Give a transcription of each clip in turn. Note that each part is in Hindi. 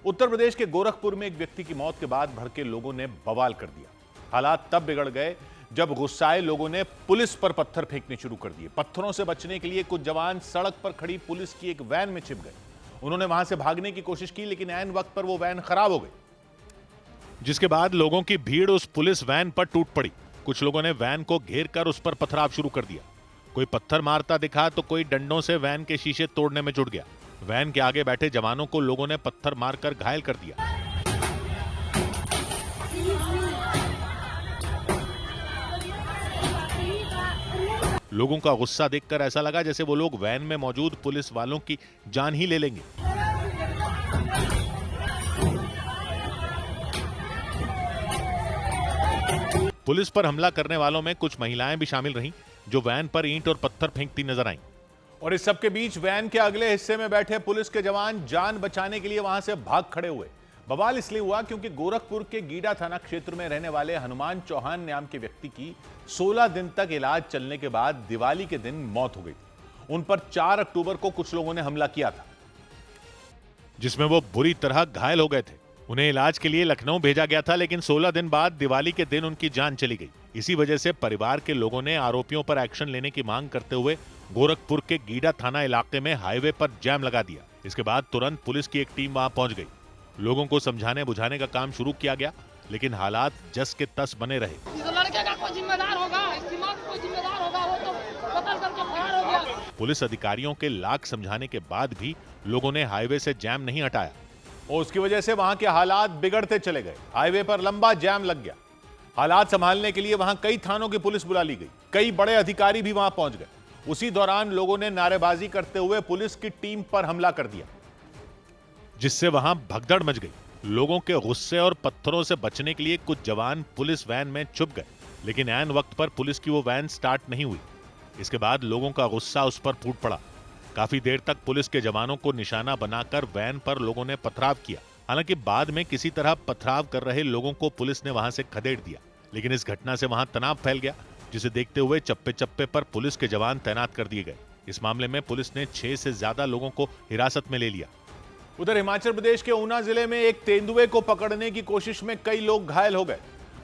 उत्तर प्रदेश के गोरखपुर में एक व्यक्ति की मौत के बाद भड़के लोगों ने बवाल कर दिया। हालात तब बिगड़ गए जब गुस्साए लोगों ने पुलिस पर पत्थर फेंकने शुरू कर दिए। पत्थरों से बचने के लिए कुछ जवान सड़क पर खड़ी पुलिस की एक वैन में छिप गए। उन्होंने वहां से भागने की कोशिश की, लेकिन ऐन वक्त पर वो वैन खराब हो गई, जिसके बाद लोगों की भीड़ उस पुलिस वैन पर टूट पड़ी। कुछ लोगों ने वैन को घेर कर उस पर पथराव शुरू कर दिया। कोई पत्थर मारता दिखा तो कोई डंडों से वैन के शीशे तोड़ने में जुट गया। वैन के आगे बैठे जवानों को लोगों ने पत्थर मारकर घायल कर दिया। लोगों का गुस्सा देखकर ऐसा लगा जैसे वो लोग वैन में मौजूद पुलिस वालों की जान ही ले लेंगे। पुलिस पर हमला करने वालों में कुछ महिलाएं भी शामिल रहीं, जो वैन पर ईंट और पत्थर फेंकती नजर आईं। और इस सबके बीच वैन के अगले हिस्से में बैठे पुलिस के जवान जान बचाने के लिए वहां से भाग खड़े हुए। बवाल इसलिए हुआ क्योंकि गोरखपुर के गीडा थाना क्षेत्र में रहने वाले हनुमान चौहान नाम के व्यक्ति की 16 दिन तक इलाज चलने के बाद दिवाली के दिन मौत हो गई। उन पर 4 अक्टूबर को कुछ लोगों ने हमला किया था, जिसमें वो बुरी तरह घायल हो गए थे। उन्हें इलाज के लिए लखनऊ भेजा गया था, लेकिन 16 दिन बाद दिवाली के दिन उनकी जान चली गई। इसी वजह से परिवार के लोगों ने आरोपियों पर एक्शन लेने की मांग करते हुए गोरखपुर के गीडा थाना इलाके में हाईवे पर जैम लगा दिया। इसके बाद तुरंत पुलिस की एक टीम वहां पहुंच गई। लोगों को समझाने बुझाने का काम शुरू किया गया, लेकिन हालात जस के तस बने रहे। लड़के का कोई जिम्मेदार होगा, इस दिमाग का कोई जिम्मेदार होगा, वो तो कत्ल करके फरार हो गया। पुलिस अधिकारियों के लाख समझाने के बाद भी लोगों ने हाईवे से जैम नहीं हटाया और उसकी वजह से वहां के हालात बिगड़ते चले गए। हाईवे पर लंबा जैम लग गया। हालात संभालने के लिए वहां कई थानों की पुलिस बुला ली गई। कई बड़े अधिकारी भी वहां पहुंच गए। उसी दौरान लोगों ने नारेबाजी करते हुए पुलिस की टीम पर हमला कर दिया, जिससे वहां भगदड़ मच गई। लोगों के गुस्से और पत्थरों से बचने के लिए कुछ जवान पुलिस वैन में छुप गए, लेकिन ऐन वक्त पर पुलिस की वो वैन स्टार्ट नहीं हुई। इसके बाद लोगों का गुस्सा उस पर फूट पड़ा। काफी देर तक पुलिस के जवानों को निशाना बनाकर वैन पर लोगों ने पथराव किया। हालांकि बाद में किसी तरह पथराव कर रहे लोगों को पुलिस ने वहां से खदेड़ दिया, लेकिन इस घटना से वहां तनाव फैल गया, जिसे देखते हुए चप्पे चप्पे पर पुलिस के जवान तैनात कर दिए गए। इस मामले में पुलिस ने 6 से ज्यादा लोगों को हिरासत में ले लिया। उधर हिमाचल प्रदेश के ऊना जिले में एक तेंदुए को पकड़ने की कोशिश में कई लोग घायल हो गए।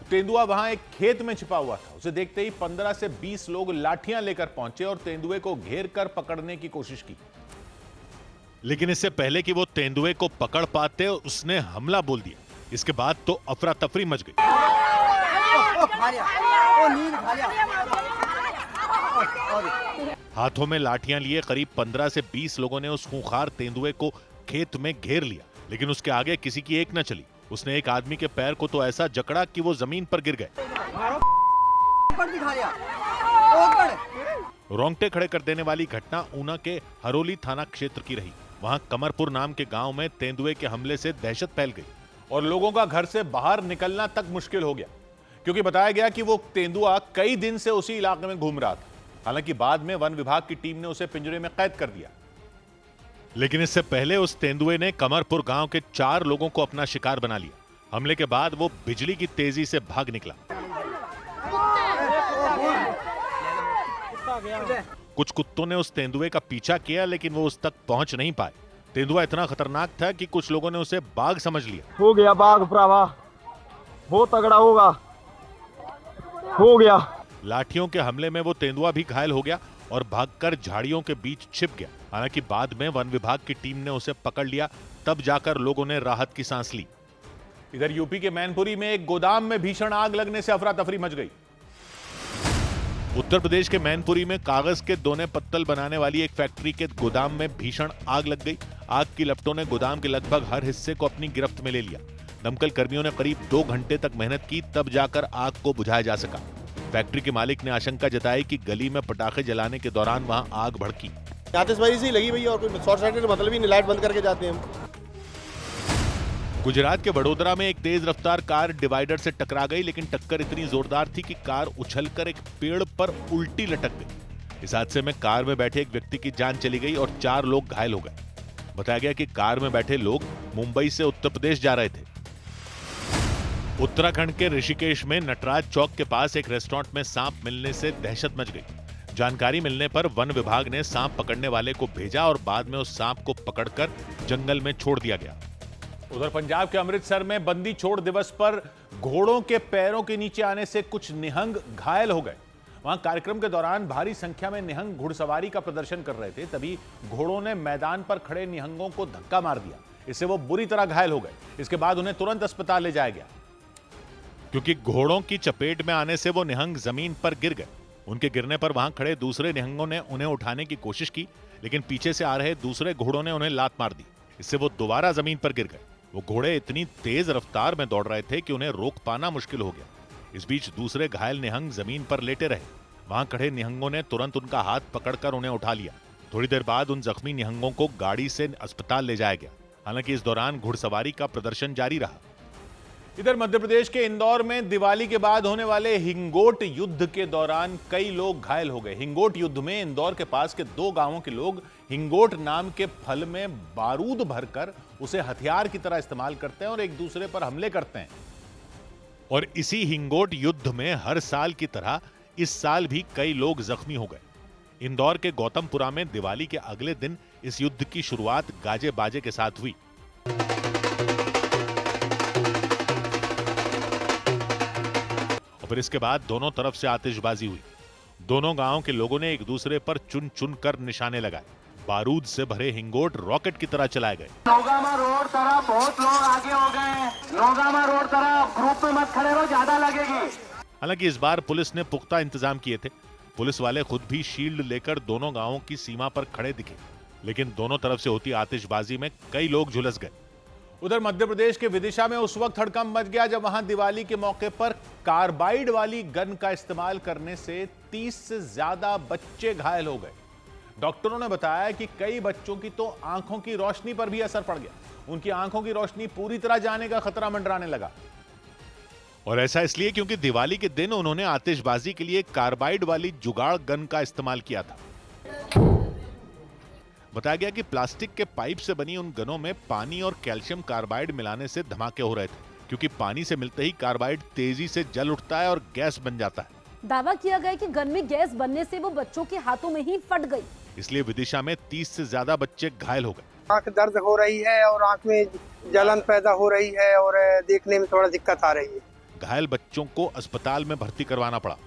तेंदुआ वहां एक खेत में छिपा हुआ था। उसे देखते ही 15 से 20 लोग लाठियां लेकर पहुंचे और तेंदुए को घेर कर पकड़ने की कोशिश की, लेकिन इससे पहले कि वो तेंदुए को पकड़ पाते उसने हमला बोल दिया। इसके बाद तो अफरा तफरी मच गई। हाथों में लाठियां लिए करीब 15 से 20 लोगों ने उस खूंखार तेंदुए को खेत में घेर लिया, लेकिन उसके आगे किसी की एक न चली। उसने एक आदमी के पैर को तो ऐसा जकड़ा कि वो जमीन पर गिर गए। रोंगटे खड़े कर देने वाली घटना ऊना के हरोली थाना क्षेत्र की रही। वहां कमरपुर नाम के गांव में तेंदुए के हमले से दहशत फैल गई और लोगों का घर से बाहर निकलना तक मुश्किल हो गया, क्योंकि बताया गया कि वो तेंदुआ कई दिन से उसी इलाके में घूम रहा था। हालांकि बाद में वन विभाग की टीम ने उसे पिंजरे में कैद कर दिया, लेकिन इससे पहले उस तेंदुए ने कमरपुर गांव के 4 लोगों को अपना शिकार बना लिया। हमले के बाद वो बिजली की तेजी से भाग निकला। कुछ कुत्तों ने उस तेंदुए का पीछा किया, लेकिन वो उस तक पहुंच नहीं पाए। तेंदुआ इतना खतरनाक था कि कुछ लोगों ने उसे बाघ समझ लिया। हो गया बाघ भरावा, बहुत तगड़ा होगा, हो गया। लाठियों के हमले में वो तेंदुआ भी घायल हो गया और भागकर झाड़ियों के बीच छिप गया। हालांकि बाद में वन विभाग की टीम ने उसे पकड़ लिया, तब जाकर लोगों ने राहत की सांस ली। इधर यूपी के मैनपुरी में एक गोदाम में भीषण आग लगने से अफरा तफरी मच गई। उत्तर प्रदेश के मैनपुरी में कागज के दोने पत्तल बनाने वाली एक फैक्ट्री के गोदाम में भीषण आग लग गई। आग की लपटों ने गोदाम के लगभग हर हिस्से को अपनी गिरफ्त में ले लिया। दमकल कर्मियों ने करीब 2 घंटे तक मेहनत की, तब जाकर आग को बुझाया जा सका। फैक्ट्री के मालिक ने आशंका जताई कि गली में पटाखे जलाने के दौरान वहां आग भड़की। आतिशबाजी से लगी भैया, और कोई शॉर्ट सर्किट का मतलब ही नहीं, लाइट बंद करके जाते हैं हम। गुजरात के वडोदरा में एक तेज रफ्तार कार डिवाइडर से टकरा गई, लेकिन टक्कर इतनी जोरदार थी कि कार उछलकर एक पेड़ पर उल्टी लटक गई। इस हादसे में कार में बैठे एक व्यक्ति की जान चली गई और 4 लोग घायल हो गए। बताया गया कि कार में बैठे लोग मुंबई से उत्तर प्रदेश जा रहे थे। उत्तराखंड के ऋषिकेश में नटराज चौक के पास एक रेस्टोरेंट में सांप मिलने से दहशत मच गई। जानकारी मिलने पर वन विभाग ने सांप पकड़ने वाले को भेजा और बाद में उस सांप को पकड़कर जंगल में छोड़ दिया गया। उधर पंजाब के अमृतसर में बंदी छोड़ दिवस पर घोड़ों के पैरों के नीचे आने से कुछ निहंग घायल हो गए। वहां कार्यक्रम के दौरान भारी संख्या में निहंग घुड़सवारी का प्रदर्शन कर रहे थे, तभी घोड़ों ने मैदान पर खड़े निहंगों को धक्का मार दिया। इससे वो बुरी तरह घायल हो गए। इसके बाद उन्हें तुरंत अस्पताल ले जाया गया। क्योंकि घोड़ों की चपेट में आने से वो निहंग जमीन पर गिर गए। उनके गिरने पर वहां खड़े दूसरे निहंगों ने उन्हें उठाने की कोशिश की, लेकिन पीछे से आ रहे दूसरे घोड़ों ने उन्हें लात मार दी। इससे वो दोबारा जमीन पर गिर गए। वो घोड़े इतनी तेज रफ्तार में दौड़ रहे थे कि उन्हें रोक पाना मुश्किल हो गया। इस बीच दूसरे घायल निहंग जमीन पर लेटे रहे। वहां खड़े निहंगों ने तुरंत उनका हाथ पकड़कर उन्हें उठा लिया। थोड़ी देर बाद उन जख्मी निहंगों को गाड़ी से अस्पताल ले जाया गया। हालांकि इस दौरान घुड़सवारी का प्रदर्शन जारी रहा। इधर मध्य प्रदेश के इंदौर में दिवाली के बाद होने वाले हिंगोट युद्ध के दौरान कई लोग घायल हो गए। हिंगोट युद्ध में इंदौर के पास के 2 गांवों के लोग हिंगोट नाम के फल में बारूद भरकर उसे हथियार की तरह इस्तेमाल करते हैं और एक दूसरे पर हमले करते हैं। और इसी हिंगोट युद्ध में हर साल की तरह इस साल भी कई लोग जख्मी हो गए। इंदौर के गौतमपुरा में दिवाली के अगले दिन इस युद्ध की शुरुआत गाजे बाजे के साथ हुई। और फिर इसके बाद दोनों तरफ से आतिशबाजी हुई। दोनों गांवों के लोगों ने एक दूसरे पर चुन चुन कर निशाने लगाए। बारूद से भरे हिंगोट रॉकेट की तरह चलाए गए। नौगामा रोड तरफ बहुत लोग आगे हो गए। नौगामा रोड तरफ ग्रुप में मत खड़े रहो, ज्यादा लगेगी। हालांकि इस बार पुलिस ने पुख्ता इंतजाम किए थे। पुलिस वाले खुद भी शील्ड लेकर दोनों गांवों की सीमा पर खड़े दिखे, लेकिन दोनों तरफ से होती आतिशबाजी में कई लोग झुलस गए। उधर मध्य प्रदेश के विदिशा में उस वक्त हड़कंप मच गया जब वहां दिवाली के मौके पर कार्बाइड वाली गन का इस्तेमाल करने से 30 से ज्यादा बच्चे घायल हो गए। डॉक्टरों ने बताया कि कई बच्चों की तो आंखों की रोशनी पर भी असर पड़ गया। उनकी आंखों की रोशनी पूरी तरह जाने का खतरा मंडराने लगा। और ऐसा इसलिए क्योंकि दिवाली के दिन उन्होंने आतिशबाजी के लिए कार्बाइड वाली जुगाड़ गन का इस्तेमाल किया था। बताया गया कि प्लास्टिक के पाइप से बनी उन गनों में पानी और कैल्शियम कार्बाइड मिलाने से धमाके हो रहे थे, क्योंकि पानी से मिलते ही कार्बाइड तेजी से जल उठता है और गैस बन जाता है। दावा किया गया कि गन में गैस बनने से वो बच्चों के हाथों में ही फट गई। इसलिए विदिशा में 30 से ज्यादा बच्चे घायल हो गए। आंख दर्द हो रही है और आंख में जलन पैदा हो रही है और देखने में थोड़ा दिक्कत आ रही है। घायल बच्चों को अस्पताल में भर्ती करवाना पड़ा,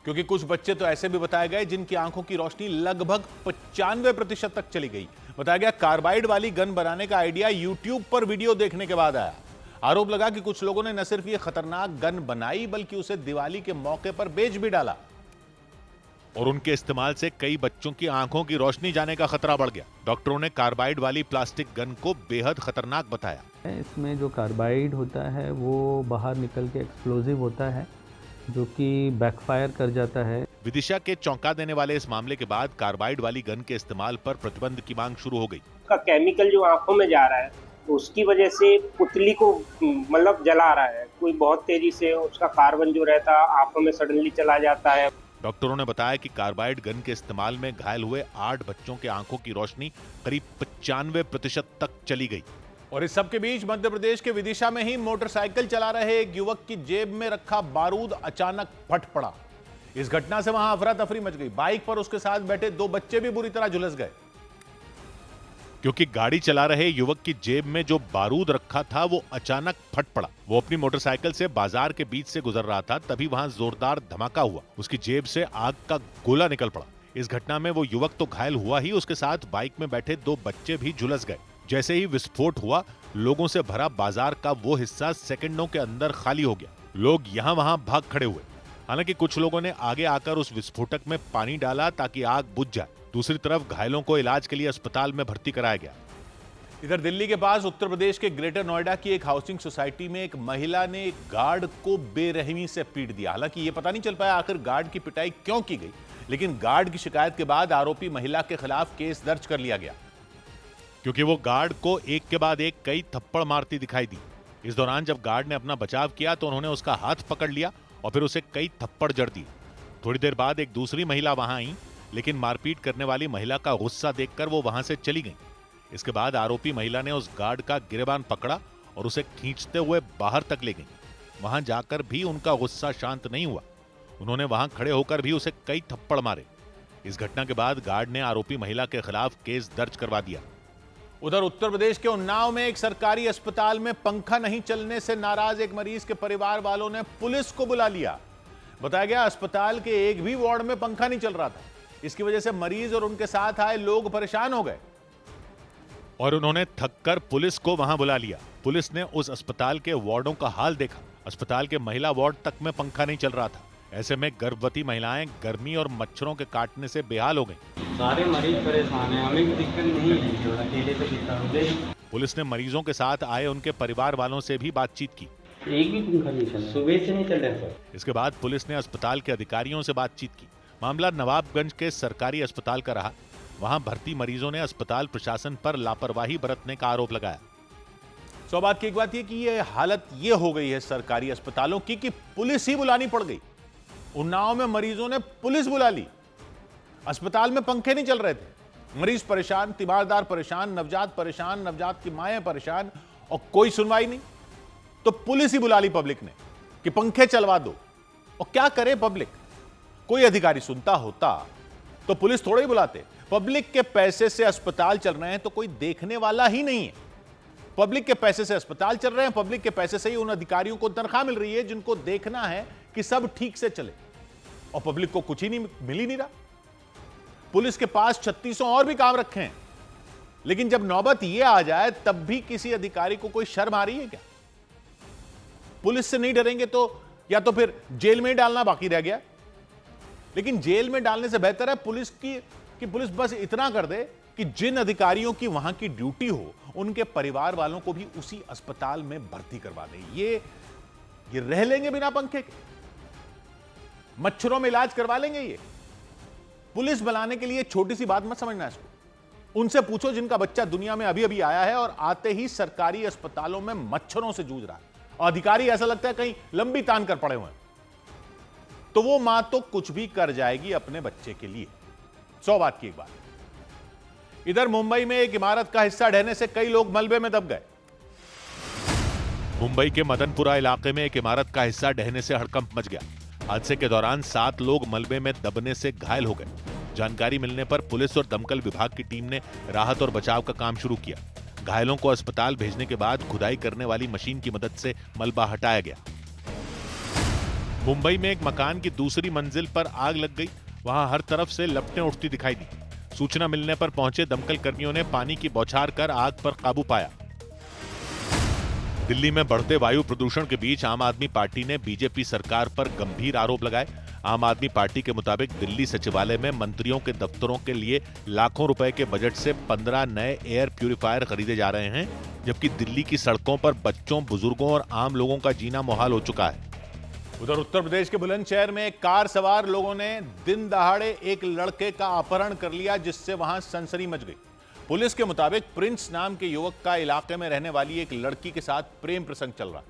क्योंकि कुछ बच्चे तो ऐसे भी बताए गए जिनकी आंखों की रोशनी लगभग 95% तक चली गई। बताया गया कार्बाइड वाली गन बनाने का आइडिया यूट्यूब पर वीडियो देखने के बाद आया। आरोप लगा कि कुछ लोगों ने न सिर्फ ये खतरनाक गन बनाई बल्कि उसे दिवाली के मौके पर बेच भी डाला, और उनके इस्तेमाल से कई बच्चों की आंखों की रोशनी जाने का खतरा बढ़ गया। डॉक्टरों ने कार्बाइड वाली प्लास्टिक गन को बेहद खतरनाक बताया। इसमें जो कार्बाइड होता है वो बाहर निकल के एक्सप्लोजिव होता है, जो कि बैकफायर कर जाता है। विदिशा के चौंका देने वाले इस मामले के बाद कार्बाइड वाली गन के इस्तेमाल पर प्रतिबंध की मांग शुरू हो गई। का केमिकल जो आंखों में जा रहा है उसकी वजह से पुतली को मतलब जला रहा है। कोई बहुत तेजी से उसका कार्बन जो रहता है आंखों में सडनली चला जाता है। डॉक्टरों ने बताया कि कार्बाइड गन के इस्तेमाल में घायल हुए 8 बच्चों के आंखों की रोशनी करीब 95% तक चली गई। और इस सब के बीच मध्य प्रदेश के विदिशा में ही मोटरसाइकिल चला रहे एक युवक की जेब में रखा बारूद अचानक फट पड़ा। इस घटना से वहां अफरा तफरी मच गई। बाइक पर उसके साथ बैठे 2 बच्चे भी बुरी तरह झुलस गए, क्योंकि गाड़ी चला रहे युवक की जेब में जो बारूद रखा था वो अचानक फट पड़ा। वो अपनी मोटरसाइकिल से बाजार के बीच से गुजर रहा था, तभी वहां जोरदार धमाका हुआ। उसकी जेब से आग का गोला निकल पड़ा। इस घटना में वो युवक तो घायल हुआ ही, उसके साथ बाइक में बैठे 2 बच्चे भी झुलस गए। जैसे ही विस्फोट हुआ, लोगों से भरा बाजार का वो हिस्सा सेकंडों के अंदर खाली हो गया। लोग यहां वहां भाग खड़े हुए। हालांकि कुछ लोगों ने आगे आकर उस विस्फोटक में पानी डाला ताकि आग बुझ जाए। दूसरी तरफ घायलों को इलाज के लिए अस्पताल में भर्ती कराया गया। इधर दिल्ली के पास उत्तर प्रदेश के ग्रेटर नोएडा की एक हाउसिंग सोसाइटी में एक महिला ने एक गार्ड को बेरहमी से पीट दिया। हालांकि यह पता नहीं चल पाया आखिर गार्ड की पिटाई क्यों की गई, लेकिन गार्ड की शिकायत के बाद आरोपी महिला के खिलाफ केस दर्ज कर लिया गया, क्योंकि वो गार्ड को एक के बाद एक कई थप्पड़ मारती दिखाई दी। इस दौरान जब गार्ड ने अपना बचाव किया तो उन्होंने उसका हाथ पकड़ लिया और फिर उसे कई थप्पड़ जड़ दिए। थोड़ी देर बाद एक दूसरी महिला वहां आई, लेकिन मारपीट करने वाली महिला का गुस्सा देखकर वो वहां से चली गई। इसके बाद आरोपी महिला ने उस गार्ड का गिरेबान पकड़ा और उसे खींचते हुए बाहर तक ले गई। वहां जाकर भी उनका गुस्सा शांत नहीं हुआ। उन्होंने वहां खड़े होकर भी उसे कई थप्पड़ मारे। इस घटना के बाद गार्ड ने आरोपी महिला के खिलाफ केस दर्ज करवा दिया। उधर उत्तर प्रदेश के उन्नाव में एक सरकारी अस्पताल में पंखा नहीं चलने से नाराज एक मरीज के परिवार वालों ने पुलिस को बुला लिया। बताया गया अस्पताल के एक भी वार्ड में पंखा नहीं चल रहा था। इसकी वजह से मरीज और उनके साथ आए लोग परेशान हो गए और उन्होंने थककर पुलिस को वहां बुला लिया। पुलिस ने उस अस्पताल के वार्डों का हाल देखा। अस्पताल के महिला वार्ड तक में पंखा नहीं चल रहा था। ऐसे में गर्भवती महिलाएं गर्मी और मच्छरों के काटने से बेहाल हो गईं। सारे मरीज परेशान हैं, हमें कोई दिक्कत नहीं है, अकेले तो दिक्कत हो गई। पुलिस ने मरीजों के साथ आए उनके परिवार वालों से भी बातचीत की। एक भी पंखा नहीं चल रहा, सुबह से नहीं चल रहा सर। इसके बाद पुलिस ने अस्पताल के अधिकारियों से बातचीत की। मामला नवाबगंज के सरकारी अस्पताल का रहा। वहां भर्ती मरीजों ने अस्पताल प्रशासन पर लापरवाही बरतने का आरोप लगाया। सो बात की एक बात यह कि ये हालत ये हो गई है सरकारी अस्पतालों की कि पुलिस ही बुलानी पड़ गई। उन्नाव में मरीजों ने पुलिस बुला ली। अस्पताल में पंखे नहीं चल रहे थे। मरीज परेशान, तीमारदार परेशान, नवजात परेशान, नवजात की माएं परेशान और कोई सुनवाई नहीं। तो पुलिस ही बुला ली पब्लिक ने कि पंखे चलवा दो। और क्या करे पब्लिक? कोई अधिकारी सुनता होता तो पुलिस थोड़े ही बुलाते। पब्लिक के पैसे से अस्पताल चल रहे हैं तो कोई देखने वाला ही नहीं है। पब्लिक के पैसे से अस्पताल चल रहे हैं, पब्लिक के पैसे से ही उन अधिकारियों को तनख्वाह मिल रही है जिनको देखना है कि सब ठीक से चले। और पब्लिक को कुछ ही नहीं मिल ही नहीं रहा। पुलिस के पास 3600 और भी काम रखे हैं, लेकिन जब नौबत यह आ जाए तब भी किसी अधिकारी को कोई शर्म आ रही है क्या? पुलिस से नहीं डरेंगे तो या तो फिर जेल में ही डालना बाकी रह गया। लेकिन जेल में डालने से बेहतर है पुलिस कि पुलिस बस इतना कर दे कि जिन अधिकारियों की वहां की ड्यूटी हो उनके परिवार वालों को भी उसी अस्पताल में भर्ती करवा दे। ये रह लेंगे बिना पंखे के, मच्छरों में इलाज करवा लेंगे। ये पुलिस बुलाने के लिए छोटी सी बात मत समझना इसको। उनसे पूछो जिनका बच्चा दुनिया में अभी अभी आया है और आते ही सरकारी अस्पतालों में मच्छरों से जूझ रहा है और अधिकारी ऐसा लगता है कहीं लंबी तान कर पड़े हुए हैं। तो वो मां तो कुछ भी कर जाएगी अपने बच्चे के लिए। 100 बात की एक बात। इधर मुंबई में एक इमारत का हिस्सा ढहने से कई लोग मलबे में दब गए। मुंबई के मदनपुरा इलाके में एक इमारत का हिस्सा ढहने से हड़कंप मच गया। हादसे के दौरान 7 लोग मलबे में दबने से घायल हो गए। जानकारी मिलने पर पुलिस और दमकल विभाग की टीम ने राहत और बचाव का काम शुरू किया। घायलों को अस्पताल भेजने के बाद खुदाई करने वाली मशीन की मदद से मलबा हटाया गया। मुंबई में एक मकान की दूसरी मंजिल पर आग लग गई। वहां हर तरफ से लपटें उठती दिखाई दी। सूचना मिलने पर पहुंचे दमकल कर्मियों ने पानी की बौछार कर आग पर काबू पाया। दिल्ली में बढ़ते वायु प्रदूषण के बीच आम आदमी पार्टी ने बीजेपी सरकार पर गंभीर आरोप लगाए। आम आदमी पार्टी के मुताबिक दिल्ली सचिवालय में मंत्रियों के दफ्तरों के लिए लाखों रुपए के बजट से 15 नए एयर प्यूरिफायर खरीदे जा रहे हैं, जबकि दिल्ली की सड़कों पर बच्चों, बुजुर्गों और आम लोगों का जीना मुहाल हो चुका है। उधर उत्तर प्रदेश के बुलंदशहर में एक कार सवार लोगों ने दिन दहाड़े एक लड़के का अपहरण कर लिया, जिससे वहां सनसनी मच गई। पुलिस के मुताबिक प्रिंस नाम के युवक का इलाके में रहने वाली एक लड़की के साथ प्रेम प्रसंग चल रहा।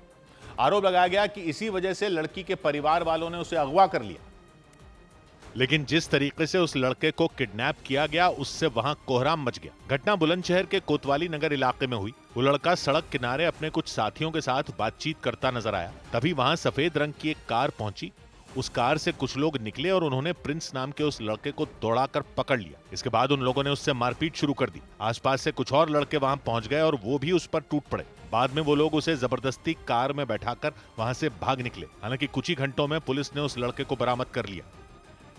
आरोप लगाया गया कि इसी वजह से लड़की के परिवार वालों ने उसे अगवा कर लिया। लेकिन जिस तरीके से उस लड़के को किडनैप किया गया उससे वहां कोहराम मच गया। घटना बुलंदशहर के कोतवाली नगर इलाके में हुई। वो लड़का सड़क किनारे अपने कुछ साथियों के साथ बातचीत करता नजर आया। तभी वहां सफेद रंग की एक कार पहुंची। उस कार से कुछ लोग निकले और उन्होंने प्रिंस नाम के उस लड़के को दौड़ाकर पकड़ लिया। इसके बाद उन लोगों ने उससे मारपीट शुरू कर दी। आसपास से कुछ और लड़के वहां पहुंच गए और वो भी उस पर टूट पड़े। बाद में वो लोग उसे जबरदस्ती कार में बैठाकर वहां से भाग निकले। हालांकि कुछ ही घंटों में पुलिस ने उस लड़के को बरामद कर लिया।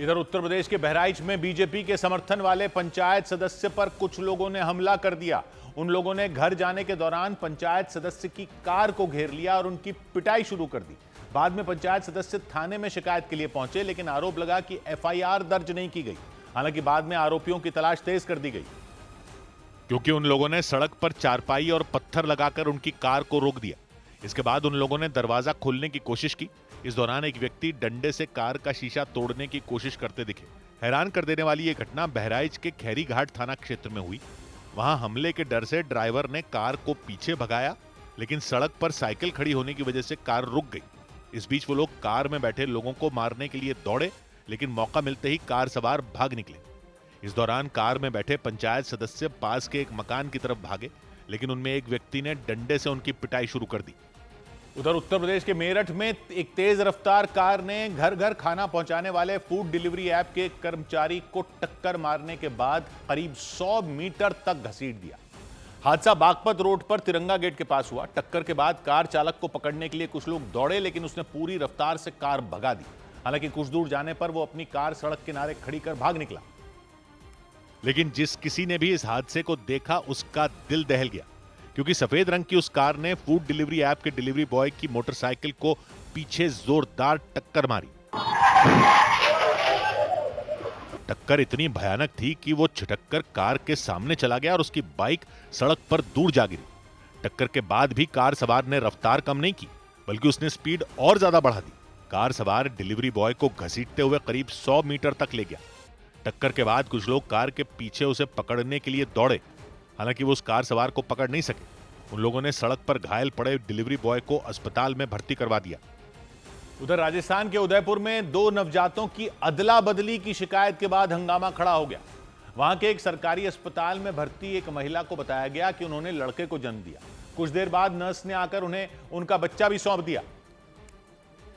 इधर उत्तर प्रदेश के बहराइच में बीजेपी के समर्थन वाले पंचायत सदस्य पर कुछ लोगों ने हमला कर दिया। उन लोगों ने घर जाने के दौरान पंचायत सदस्य की कार को घेर लिया और उनकी पिटाई शुरू कर दी। बाद में पंचायत सदस्य थाने में शिकायत के लिए पहुंचे, लेकिन आरोप लगा कि एफआईआर दर्ज नहीं की गई। हालांकि बाद में आरोपियों की तलाश तेज कर दी गई, क्योंकि उन लोगों ने सड़क पर चारपाई और पत्थर लगाकर उनकी कार को रोक दिया। इसके बाद उन लोगों ने दरवाजा खोलने की कोशिश की। इस दौरान एक व्यक्ति डंडे से कार का शीशा तोड़ने की कोशिश करते दिखे। हैरान कर देने वाली यह घटना बहराइच के खैरी घाट थाना क्षेत्र में हुई। वहां हमले के डर से ड्राइवर ने कार को पीछे भगाया, लेकिन सड़क पर साइकिल खड़ी होने की वजह से कार रुक गई। इस बीच वो लोग कार में बैठे लोगों को मारने के लिए दौड़े, लेकिन मौका मिलते ही कार सवार भाग निकले। इस दौरान कार में बैठे पंचायत सदस्य पास के एक मकान की तरफ भागे, लेकिन उनमें एक व्यक्ति ने डंडे से उनकी पिटाई शुरू कर दी। उधर उत्तर प्रदेश के मेरठ में एक तेज रफ्तार कार ने घर घर खाना पहुंचाने वाले फूड डिलीवरी ऐप के कर्मचारी को टक्कर मारने के बाद करीब 100 मीटर तक घसीट दिया। हादसा बागपत रोड पर तिरंगा गेट के पास हुआ। टक्कर के बाद कार चालक को पकड़ने के लिए कुछ लोग दौड़े, लेकिन उसने पूरी रफ्तार से कार भगा दी। हालांकि कुछ दूर जाने पर वो अपनी कार सड़क किनारे खड़ी कर भाग निकला। लेकिन जिस किसी ने भी इस हादसे को देखा उसका दिल दहल गया, क्योंकि सफेद रंग की उस कार ने फूड डिलीवरी ऐप के डिलीवरी बॉय की मोटरसाइकिल को पीछे जोरदार टक्कर मारी। टक्कर इतनी भयानक थी कि वो छिटककर कार के सामने चला गया और उसकी बाइक सड़क पर दूर जा गिरी। टक्कर के बाद भी कार सवार ने रफ्तार कम नहीं की, बल्कि उसने स्पीड और ज्यादा बढ़ा दी। कार सवार डिलीवरी बॉय को घसीटते हुए करीब 100 मीटर तक ले गया। टक्कर के बाद कुछ लोग कार के पीछे उसे पकड़ने के लिए दौड़े, हालांकि वो उस कार सवार को पकड़ नहीं सके। उन लोगों ने सड़क पर घायल पड़े डिलीवरी बॉय को अस्पताल में भर्ती करवा दिया। उधर राजस्थान के उदयपुर में 2 नवजातों की अदला बदली की शिकायत के बाद हंगामा खड़ा हो गया। वहां के एक सरकारी अस्पताल में भर्ती एक महिला को बताया गया कि उन्होंने लड़के को जन्म दिया। कुछ देर बाद नर्स ने आकर उन्हें उनका बच्चा भी सौंप दिया।